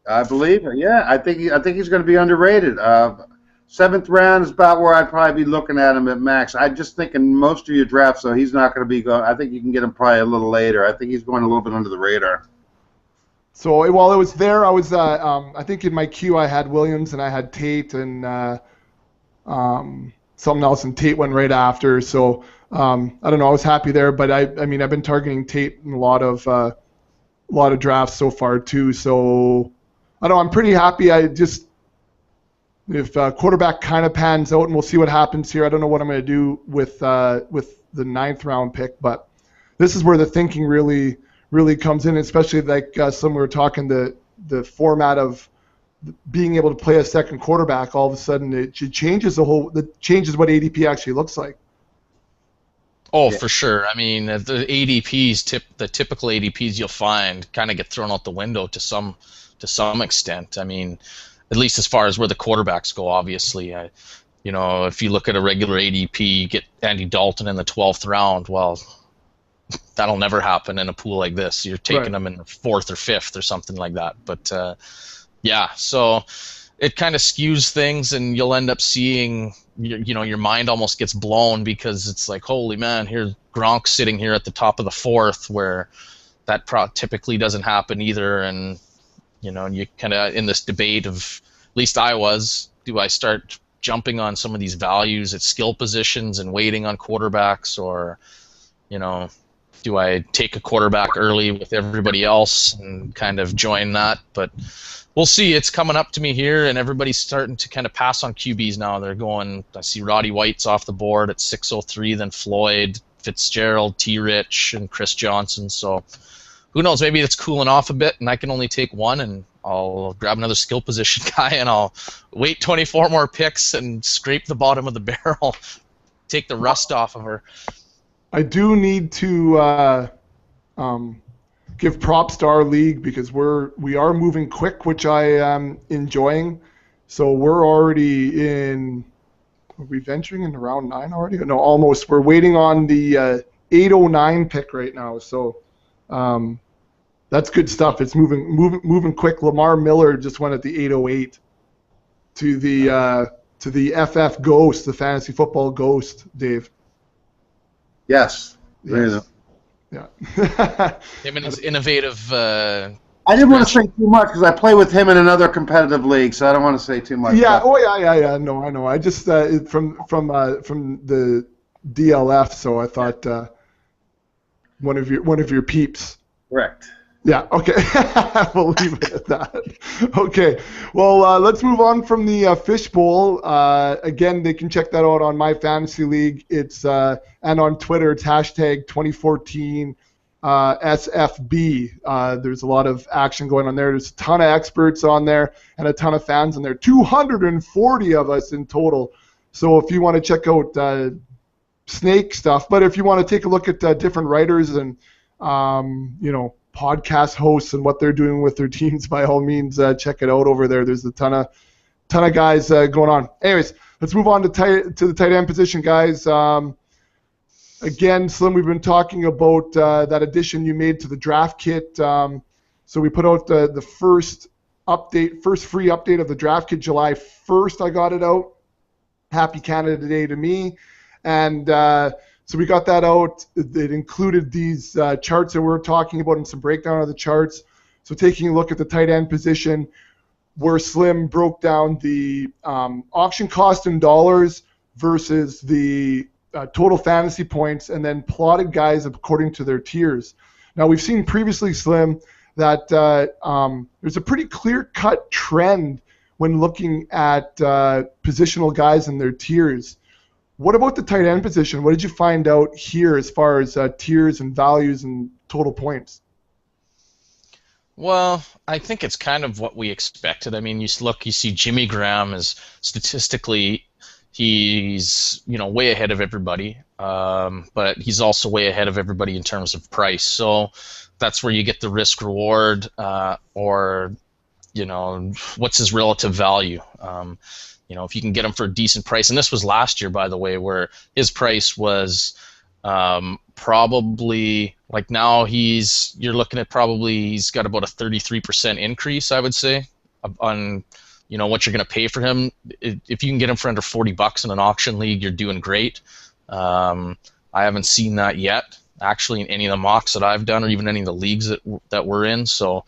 Speaker 3: I believe it. Yeah, I think he's going to be underrated. 7th round is about where I'd probably be looking at him at max. I just think in most of your drafts, though, he's not going to be going. I think you can get him probably a little later. I think he's going a little bit under the radar.
Speaker 1: So while it was there, I was I think in my queue I had Williams and I had Tate and something else, and Tate went right after. So I don't know. I was happy there, but I mean I've been targeting Tate in a lot of drafts so far too. So I don't know. I'm pretty happy. If quarterback kind of pans out, and we'll see what happens here. I don't know what I'm going to do with the 9th round pick, but this is where the thinking really comes in, especially like some we were talking the format of being able to play a second quarterback. All of a sudden, it changes changes what ADP actually looks like.
Speaker 2: Oh, yeah. For sure. I mean, the ADPs, the typical ADPs you'll find, kind of get thrown out the window to some extent. I mean, at least as far as where the quarterbacks go, obviously. If you look at a regular ADP, you get Andy Dalton in the 12th round. Well, that'll never happen in a pool like this. You're taking them in the 4th or 5th or something like that. But so it kind of skews things, and you'll end up seeing, your mind almost gets blown because it's like, holy man, here's Gronk sitting here at the top of the 4th, where that typically doesn't happen either. And and you kind of in this debate of, at least I was, do I start jumping on some of these values at skill positions and waiting on quarterbacks, or do I take a quarterback early with everybody else and kind of join that? But we'll see. It's coming up to me here, and everybody's starting to kind of pass on QBs now. They're going. I see Roddy White's off the board at 603, then Floyd, Fitzgerald, T. Rich, and Chris Johnson. So who knows? Maybe it's cooling off a bit, and I can only take one, and I'll grab another skill position guy, and I'll wait 24 more picks and scrape the bottom of the barrel, take the rust off of her.
Speaker 1: I do need to give props to our league because we are moving quick, which I am enjoying. So we're already in. Are we venturing into round 9 already? No, almost. We're waiting on the 809 pick right now. So that's good stuff. It's moving quick. Lamar Miller just went at the 808 to the FF Ghost, the fantasy football Ghost, Dave.
Speaker 3: Yes.
Speaker 1: Yes. Yeah.
Speaker 2: Him and his innovative.
Speaker 3: I didn't want to say too much because I play with him in another competitive league, so I don't want to say too much.
Speaker 1: Yeah. Oh yeah. No, I know. I just from the DLF, so I thought one of your peeps.
Speaker 3: Correct.
Speaker 1: Yeah, okay. We'll leave it at that. Okay, well, let's move on from the Fishbowl. Again, they can check that out on My Fantasy League. It's and on Twitter, it's hashtag 2014 SFB. There's a lot of action going on there. There's a ton of experts on there and a ton of fans on there. 240 of us in total. So if you want to check out snake stuff, but if you want to take a look at different writers and, podcast hosts and what they're doing with their teams, by all means, check it out over there. There's a ton of guys going on. Anyways, let's move on to the tight end position, guys. Again, Slim, we've been talking about that addition you made to the draft kit. So we put out the first free update of the draft kit July 1st. I got it out. Happy Canada Day to me. And so we got that out. It included these charts that we're talking about and some breakdown of the charts. So taking a look at the tight end position, where Slim broke down the auction cost in dollars versus the total fantasy points, and then plotted guys according to their tiers. Now, we've seen previously, Slim, that there's a pretty clear-cut trend when looking at positional guys and their tiers. What about the tight end position? What did you find out here as far as tiers and values and total points?
Speaker 2: Well, I think it's kind of what we expected. I mean, you see Jimmy Graham is statistically, he's way ahead of everybody, but he's also way ahead of everybody in terms of price. So that's where you get the risk reward, or what's his relative value. If you can get him for a decent price, and this was last year, by the way, where his price was probably, like, now you're looking at he's got about a 33% increase, I would say, on what you're going to pay for him. If you can get him for under $40 in an auction league, you're doing great. I haven't seen that yet, actually, in any of the mocks that I've done, or even any of the leagues that we're in. So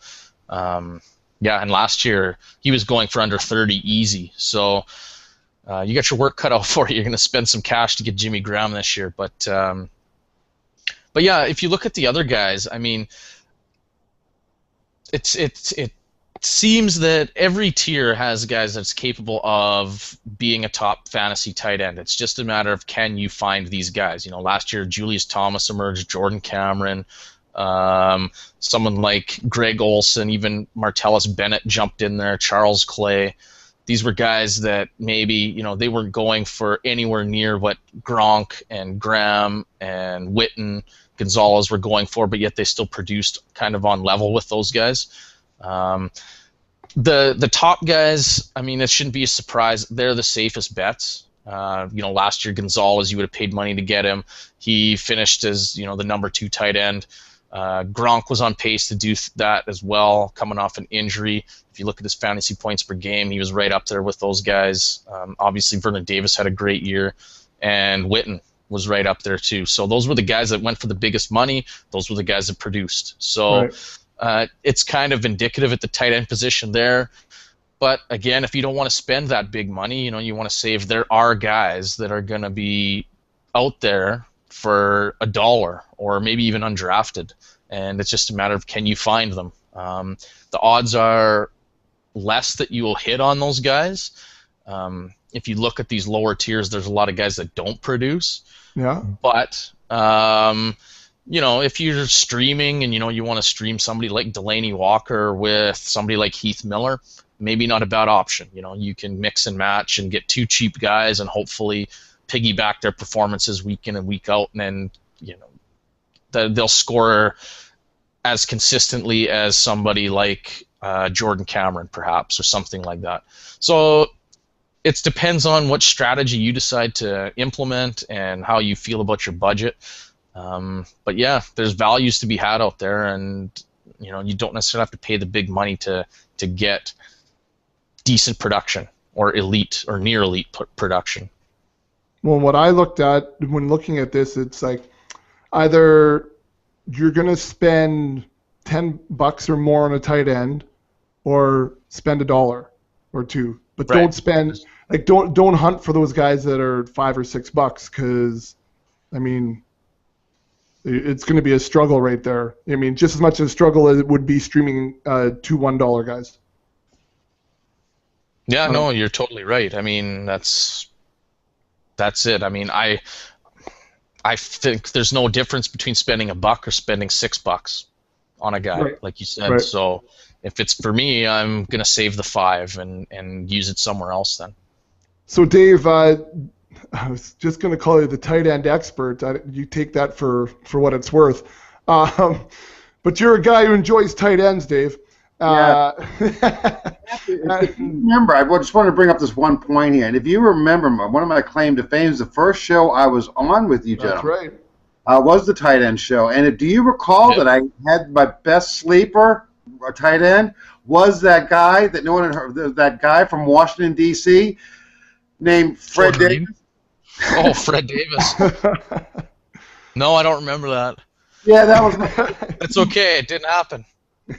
Speaker 2: yeah, and last year he was going for under 30 easy. So you got your work cut out for you. You're going to spend some cash to get Jimmy Graham this year. But yeah, if you look at the other guys, I mean, it seems that every tier has guys that's capable of being a top fantasy tight end. It's just a matter of, can you find these guys? Last year Julius Thomas emerged, Jordan Cameron. Someone like Greg Olson, even Martellus Bennett jumped in there, Charles Clay. These were guys that maybe, they weren't going for anywhere near what Gronk and Graham and Witten, Gonzalez were going for, but yet they still produced kind of on level with those guys. The top guys, I mean, it shouldn't be a surprise. They're the safest bets. Last year Gonzalez, you would have paid money to get him. He finished as, the number 2 tight end. Gronk was on pace to do that as well, coming off an injury. If you look at his fantasy points per game, he was right up there with those guys. Obviously, Vernon Davis had a great year, and Witten was right up there too. So those were the guys that went for the biggest money. Those were the guys that produced. So it's kind of indicative at the tight end position there. But again, if you don't want to spend that big money, you want to save, there are guys that are going to be out there for $1 or maybe even undrafted, and it's just a matter of can you find them. The odds are less that you will hit on those guys. If you look at these lower tiers, there's a lot of guys that don't produce.
Speaker 1: Yeah.
Speaker 2: But if you're streaming and you want to stream somebody like Delaney Walker with somebody like Heath Miller, maybe not a bad option. You can mix and match and get 2 cheap guys and hopefully piggyback their performances week in and week out, and then they'll score as consistently as somebody like Jordan Cameron, perhaps, or something like that. So it depends on what strategy you decide to implement and how you feel about your budget. But yeah, there's values to be had out there, and you don't necessarily have to pay the big money to get decent production or elite or near elite production.
Speaker 1: Well, what I looked at when looking at this, it's like either you're going to spend $10 or more on a tight end, or spend $1 or $2. But
Speaker 2: Right.
Speaker 1: don't spend don't hunt for those guys that are $5 or $6, because it's going to be a struggle right there. Just as much a struggle as it would be streaming 2 $1 guys.
Speaker 2: Yeah, no, you're totally right. That's it. I think there's no difference between spending $1 or spending $6 on a guy,
Speaker 1: Right.
Speaker 2: like you said.
Speaker 1: Right.
Speaker 2: So if it's for me, I'm gonna save the $5 and use it somewhere else then.
Speaker 1: So Dave, I was just going to call you the tight end expert. You take that for what it's worth. But you're a guy who enjoys tight ends, Dave.
Speaker 3: Yeah. If you remember, I just want to bring up this one point here. And if you remember, one of my claim to fame is the first show I was on with you, gentlemen.
Speaker 1: That's right.
Speaker 3: Was the tight end show. And do you recall that I had my best sleeper, a tight end, was that guy that no one had heard, that guy from Washington, D.C., named Fred Davis?
Speaker 2: Oh, Fred Davis. No, I don't remember that.
Speaker 3: Yeah, that was.
Speaker 2: It's okay. It didn't happen.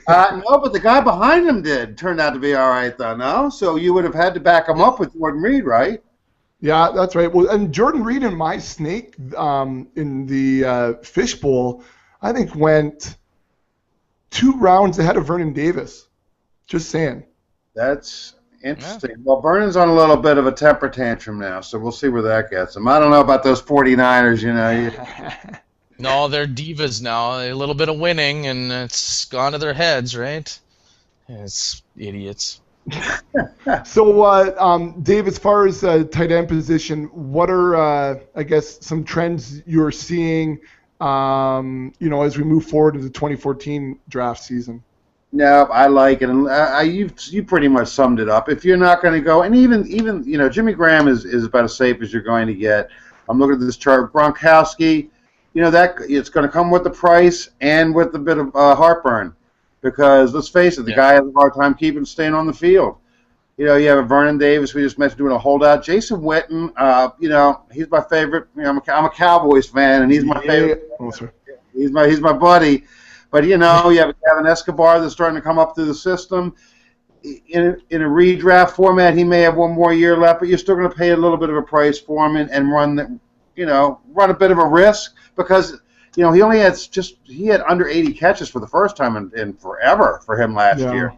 Speaker 3: No, but the guy behind him turned out to be all right, though. No, so you would have had to back him up with Jordan Reed, right?
Speaker 1: Yeah, that's right. Well, and Jordan Reed and my snake in the fishbowl, I think went 2 rounds ahead of Vernon Davis. Just saying. That's
Speaker 3: interesting. Yeah. Well, Vernon's on a little bit of a temper tantrum now, so we'll see where that gets him. I don't know about those 49ers,
Speaker 2: No, they're divas now. A little bit of winning, and it's gone to their heads, right? It's idiots.
Speaker 1: So, Dave, as far as tight end position, what are, I guess, some trends you're seeing, as we move forward into the 2014 draft season?
Speaker 3: No, I like it, and you pretty much summed it up. If you're not going to go, and even Jimmy Graham is about as safe as you're going to get. I'm looking at this chart. Gronkowski. That it's going to come with the price and with a bit of heartburn, because let's face it, the guy has a hard time staying on the field. You have a Vernon Davis we just mentioned doing a holdout. Jason Witten, he's my favorite. I'm a Cowboys fan, and he's my favorite.
Speaker 1: Oh, sorry.
Speaker 3: He's my buddy. But you have Kevin Escobar that's starting to come up through the system. In a redraft format, he may have 1 more year left, but you're still going to pay a little bit of a price for him and run a bit of a risk, because he only had under 80 catches for the first time in forever for him last year.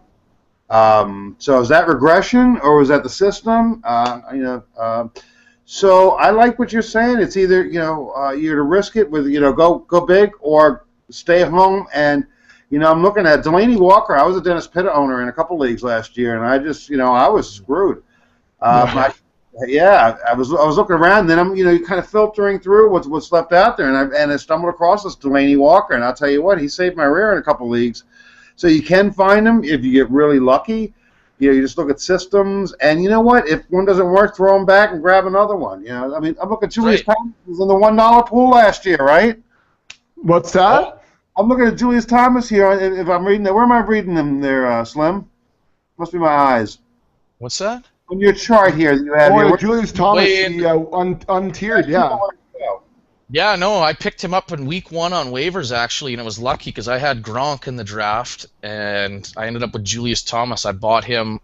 Speaker 3: So is that regression, or was that the system? So I like what you're saying. It's either you're to risk it with go big or stay home. And I'm looking at Delaney Walker. I was a Dennis Pitta owner in a couple leagues last year, and I just I was screwed. I was looking around, and then I'm you kind of filtering through what's left out there, and I stumbled across this Delaney Walker, and I'll tell you what, he saved my rear in a couple leagues. So you can find him if you get really lucky. You just look at systems, and you know what? If one doesn't work, throw him back and grab another one. I'm looking at Julius Thomas was in the $1 pool last year, right?
Speaker 1: What's that?
Speaker 3: I'm looking at Julius Thomas here. If I'm reading that, where am I reading them there, Slim? Must be my eyes.
Speaker 2: What's that?
Speaker 3: On your chart here that you have here.
Speaker 1: Julius Thomas, untiered, yeah.
Speaker 2: Yeah, no, I picked him up in week 1 on waivers, actually, and it was lucky because I had Gronk in the draft, and I ended up with Julius Thomas. I bought him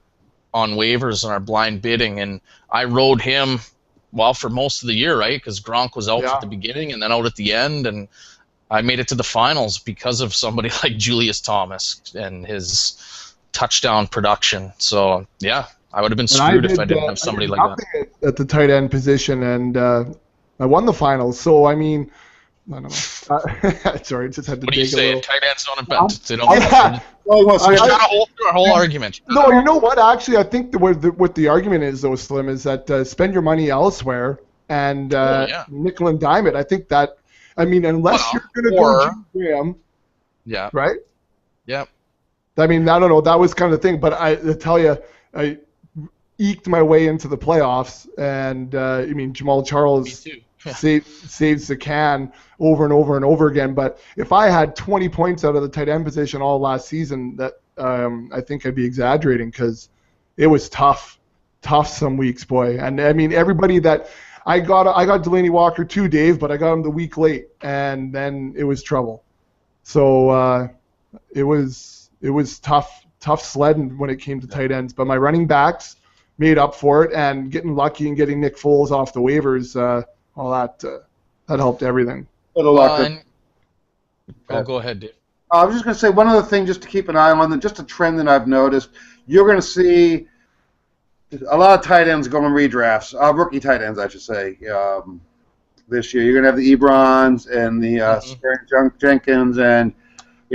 Speaker 2: on waivers on our blind bidding, and I rode him for most of the year, right? Because Gronk was out at the beginning and then out at the end, and I made it to the finals because of somebody like Julius Thomas and his touchdown production. So yeah, I would have been screwed if I didn't have somebody like that.
Speaker 1: At the tight end position, and I won the finals. So I mean, I don't know. Sorry, just had to.
Speaker 2: What do you say? Tight ends don't invent. They don't.
Speaker 1: Yeah.
Speaker 2: Well, so got to hold through our whole argument.
Speaker 1: No, you know what? Actually, I think what the argument is, though, Slim, is that spend your money elsewhere and nickel and dime it. I think that. I mean, unless you're going to go Jimmy Graham. Yeah. Right.
Speaker 2: Yeah.
Speaker 1: I mean, I don't know. That was kind of the thing, but I tell you, I eked my way into the playoffs, and I mean, Jamal Charles saves the can over and over and over again. But if I had 20 points out of the tight end position all last season, that I think I'd be exaggerating, because it was tough some weeks, boy. And I mean, everybody that I got Delaney Walker too, Dave, but I got him the week late, and then it was trouble. So it was tough sledding when it came to tight ends. But my running backs made up for it, and getting lucky and getting Nick Foles off the waivers, all that helped everything.
Speaker 2: Go ahead, Dave.
Speaker 3: I was just going to say one other thing just to keep an eye on, just a trend that I've noticed. You're going to see a lot of tight ends going redrafts, rookie tight ends, I should say, this year. You're going to have the Ebrons and the Jenkins, and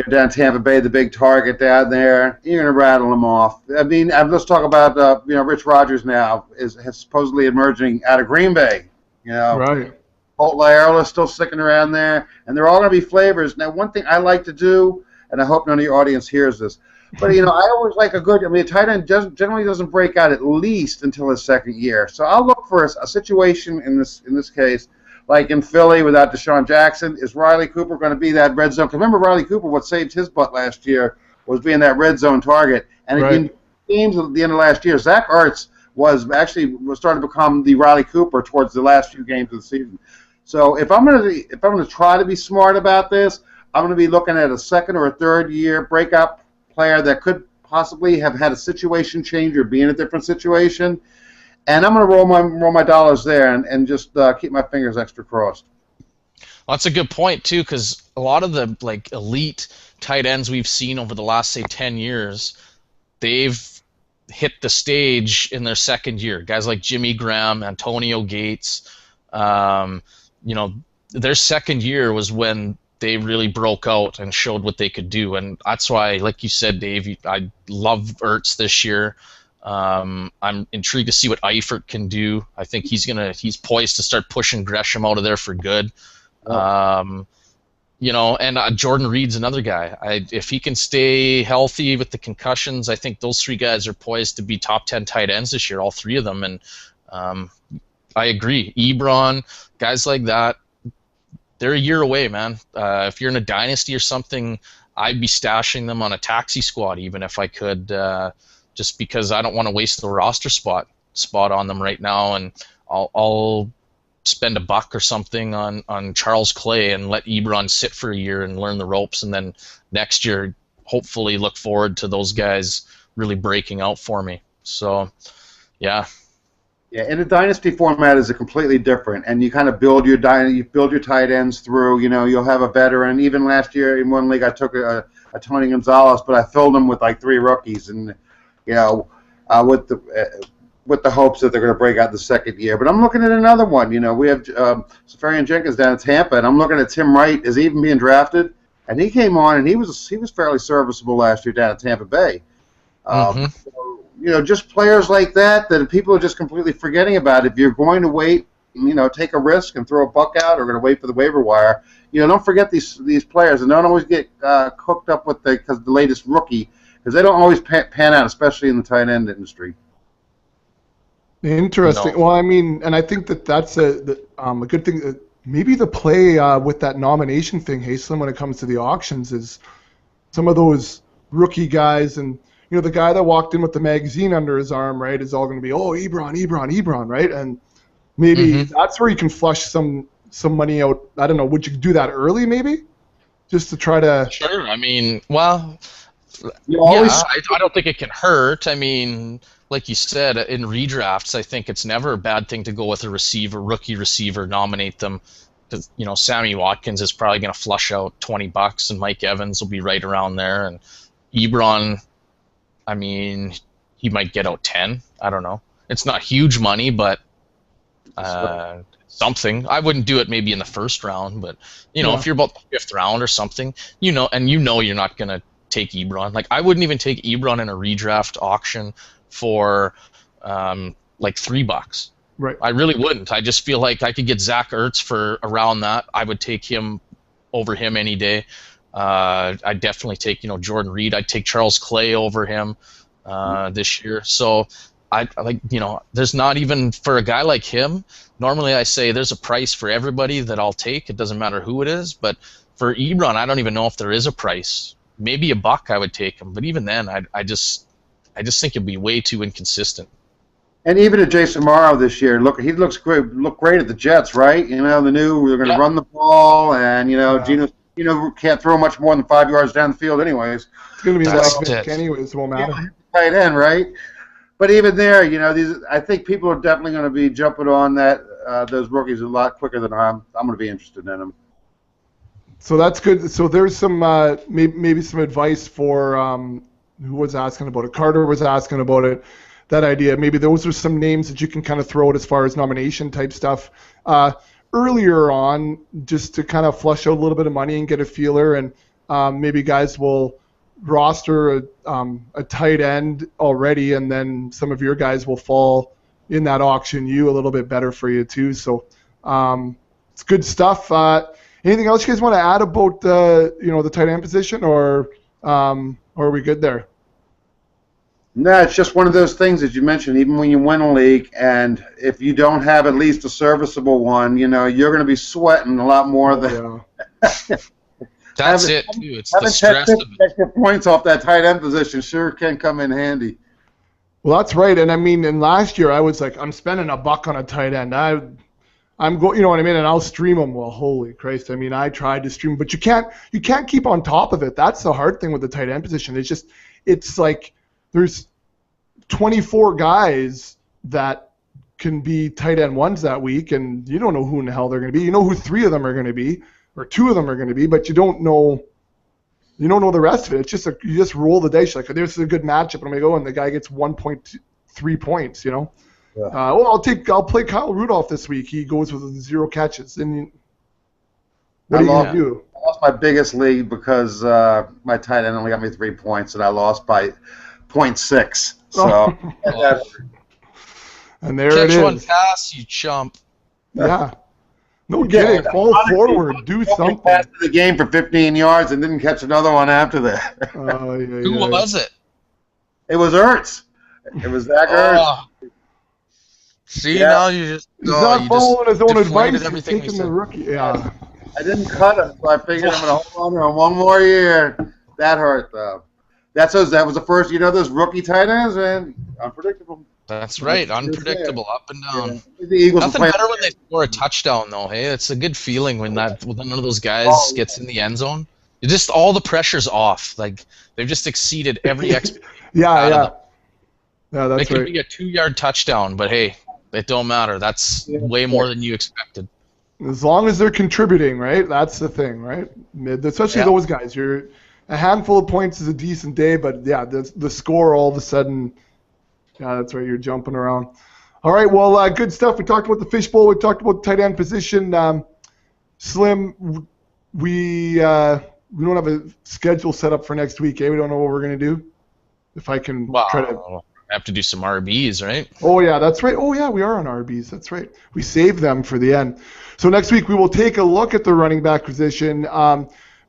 Speaker 3: down Tampa Bay, the big target down there. You're going to rattle them off. I mean, let's talk about Rich Rodgers now has supposedly emerging out of Green Bay.
Speaker 1: Right.
Speaker 3: Holt Lyerla still sticking around there, and they're all going to be flavors. Now, one thing I like to do, and I hope none of your audience hears this, but I always like a tight end generally doesn't break out at least until his second year. So I'll look for a situation in this case, like in Philly without Deshaun Jackson. Is Riley Cooper going to be that red zone? Because remember, Riley Cooper, what saved his butt last year was being that red zone target. And in games at the end of last year, Zach Ertz was starting to become the Riley Cooper towards the last few games of the season. So if I'm going to try to be smart about this, I'm going to be looking at a second or a third year breakout player that could possibly have had a situation change or be in a different situation, and I'm going to roll my dollars there and just keep my fingers extra crossed.
Speaker 2: Well, that's a good point too, because a lot of the elite tight ends we've seen over the last, say, 10 years, they've hit the stage in their second year. Guys like Jimmy Graham, Antonio Gates, their second year was when they really broke out and showed what they could do. And that's why, like you said, Dave, I love Ertz this year. I'm intrigued to see what Eifert can do. I think he's poised to start pushing Gresham out of there for good. And Jordan Reed's another guy. If he can stay healthy with the concussions, I think those three guys are poised to be top 10 tight ends this year, all three of them. And I agree. Ebron, guys like that, they're a year away, man. If you're in a dynasty or something, I'd be stashing them on a taxi squad even if I could, just because I don't want to waste the roster spot on them right now. And I'll spend $1 or something on Charles Clay and let Ebron sit for a year and learn the ropes, and then next year hopefully look forward to those guys really breaking out for me. So, yeah.
Speaker 3: Yeah, in a dynasty format is completely different, and you kind of build your tight ends through. You'll have a veteran. Even last year in one league, I took a Tony Gonzalez, but I filled him with like 3 rookies, and with the hopes that they're going to break out the second year. But I'm looking at another one. We have Safarian Jenkins down in Tampa, and I'm looking at Tim Wright is even being drafted, and he came on and he was fairly serviceable last year down at Tampa Bay. Just players like that people are just completely forgetting about. If you're going to wait, take a risk and throw $1 out, or going to wait for the waiver wire, don't forget these players, and don't always get hooked up with the latest rookie, because they don't always pan out, especially in the tight end industry.
Speaker 1: Interesting. Well, I mean, and I think that's a good thing. Maybe the play with that nomination thing, Haslem, when it comes to the auctions, is some of those rookie guys, and the guy that walked in with the magazine under his arm, right, is all going to be, Ebron, right? And maybe that's where you can flush some money out. I don't know. Would you do that early, maybe, just to try to?
Speaker 2: Sure. I mean, well,
Speaker 3: You always
Speaker 2: I don't think it can hurt. I mean, like you said, in redrafts, I think it's never a bad thing to go with a receiver, rookie receiver, nominate them. Sammy Watkins is probably going to flush out $20, and Mike Evans will be right around there, and Ebron, I mean, he might get out 10. I don't know. It's not huge money, but something. I wouldn't do it maybe in the first round, but if you're about the fifth round or something, you're not going to take Ebron. Like, I wouldn't even take Ebron in a redraft auction for like $3.
Speaker 1: Right.
Speaker 2: I really wouldn't. I just feel like I could get Zach Ertz for around that. I would take him over him any day. I'd definitely take Jordan Reed. I'd take Charles Clay over him this year. So I like there's not even for a guy like him. Normally I say there's a price for everybody that I'll take. It doesn't matter who it is. But for Ebron, I don't even know if there is a price. Maybe $1 I would take him, but even then I just think it'd be way too inconsistent.
Speaker 3: And even at Jason Morrow this year, he looks great. Look great at the Jets, right? They're going to run the ball, and Geno can't throw much more than 5 yards down the field, anyways.
Speaker 1: It's going to be like Vic anyways. It won't matter.
Speaker 3: Tight end, right? But even there, I think people are definitely going to be jumping on those rookies a lot quicker than I'm going to be interested in them.
Speaker 1: So that's good. So there's some maybe some advice for who was asking about it. Carter was asking about it. That idea. Maybe those are some names that you can kind of throw out as far as nomination type stuff earlier on, just to kind of flush out a little bit of money and get a feeler. And maybe guys will roster a tight end already, and then some of your guys will fall in that auction a little bit better for you too. So it's good stuff. Anything else you guys want to add about the tight end position, or are we good there?
Speaker 3: No, it's just one of those things, as you mentioned, even when you win a league, and if you don't have at least a serviceable one, you're going to be sweating a lot more than...
Speaker 2: That's it, too. It's the stress of it.
Speaker 3: Extra points off that tight end position sure can come in handy.
Speaker 1: Well, that's right. And I mean, in last year, I was like, I'm spending $1 on a tight end. I'm going, you know what I mean? And I'll stream them. Well, holy Christ. I mean, I tried to stream, but you can't keep on top of it. That's the hard thing with the tight end position. It's like there's 24 guys that can be tight end ones that week, and you don't know who in the hell they're going to be. You know who 3 of them are going to be, or 2 of them are going to be, but you don't know the rest of it. It's just you just roll the dice. Like, this is a good matchup, and I'm going to go, and the guy gets 1.3 points, Yeah. I'll play Kyle Rudolph this week. He goes with 0 catches. And what are you going to do?
Speaker 3: I lost my biggest league because my tight end only got me 3 points, and I lost by 0.6. So,
Speaker 1: and there it is.
Speaker 2: Catch one pass, you chump.
Speaker 1: Yeah. No kidding. Fall forward. Do something.
Speaker 3: Passed the game for 15 yards and didn't catch another one after that.
Speaker 2: Who was it?
Speaker 3: It was Ertz. It was Zach Ertz.
Speaker 2: See, now you just...
Speaker 1: He's not following his own advice.
Speaker 2: He's taking
Speaker 1: the rookie. Yeah.
Speaker 3: I didn't cut him, so I figured I'm going to hold on to him one more year. That hurt, though. That was the first, those rookie tight ends, man, unpredictable.
Speaker 2: That's right, unpredictable, up and down.
Speaker 3: Yeah. The Eagles
Speaker 2: Nothing better when they score a touchdown, though. Hey, it's a good feeling when one of those guys gets in the end zone. Just all the pressure's off. Like, they've just exceeded every expectation.
Speaker 1: Yeah, that's
Speaker 2: right. It could
Speaker 1: right.
Speaker 2: be a 2-yard touchdown, but hey, it don't matter. That's way more than you expected.
Speaker 1: As long as they're contributing, right? That's the thing, right? Especially those guys. A handful of points is a decent day, but the score all of a sudden, that's right, you're jumping around. All right, well, good stuff. We talked about the fishbowl. We talked about the tight end position. Slim, we don't have a schedule set up for next week. We don't know what we're going to do. If I can try to...
Speaker 2: have to do some RBs, right?
Speaker 1: Oh, yeah, that's right. Oh, yeah, we are on RBs. That's right. We saved them for the end. So next week we will take a look at the running back position.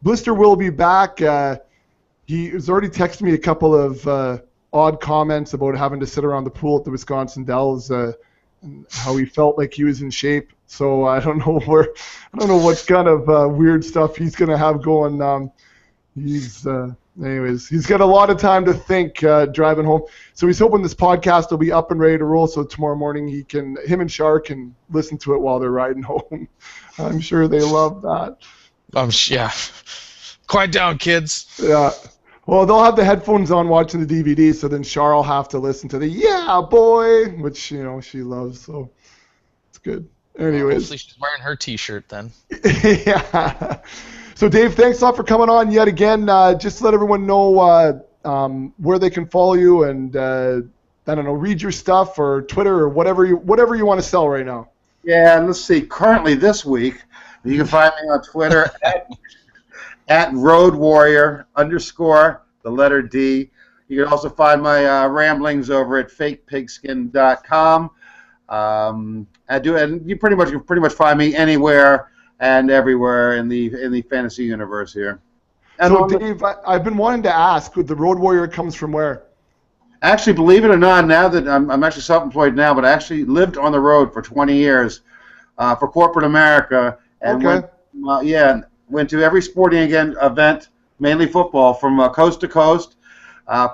Speaker 1: Blister will be back. He has already texted me a couple of odd comments about having to sit around the pool at the Wisconsin Dells and how he felt like he was in shape. So I don't know what kind of weird stuff he's going to have going. Anyways, he's got a lot of time to think driving home. So he's hoping this podcast will be up and ready to roll. So tomorrow morning him and Shar can listen to it while they're riding home. I'm sure they love that.
Speaker 2: Yeah. Quiet down, kids.
Speaker 1: Yeah. Well, they'll have the headphones on watching the DVD, so then Char will have to listen to the "Yeah, boy," which she loves. So it's good. Anyways,
Speaker 2: hopefully she's wearing her T-shirt then.
Speaker 1: yeah. So Dave, thanks a lot for coming on yet again. Just let everyone know where they can follow you and I don't know, read your stuff or Twitter or whatever you want to sell right now.
Speaker 3: Yeah, and let's see. Currently this week, you can find me on Twitter at Road Warrior _, the letter D. You can also find my ramblings over at fakepigskin.com. And you pretty much find me anywhere and everywhere in the fantasy universe here. And
Speaker 1: so Dave, I've been wanting to ask, the Road Warrior comes from where?
Speaker 3: Actually, believe it or not, now that I'm actually self-employed now, but I actually lived on the road for 20 years for corporate America, and went to every sporting event, mainly football, from coast to coast.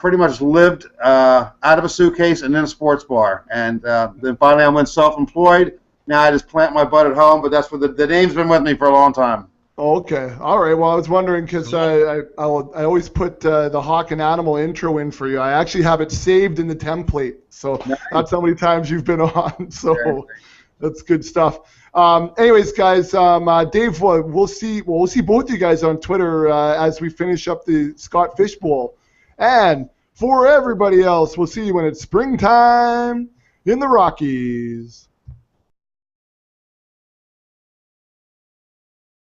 Speaker 3: Pretty much lived out of a suitcase and in a sports bar, and then finally I went self-employed. Now I just plant my butt at home, but that's what the name's been with me for a long time.
Speaker 1: Okay. All right. Well, I was wondering because I always put the Hawk and Animal intro in for you. I actually have it saved in the template. So that's how many times you've been on. So that's good stuff. Anyways, guys, Dave, we'll see both you guys on Twitter as we finish up the Scott Fish Bowl. And for everybody else, we'll see you when it's springtime in the Rockies.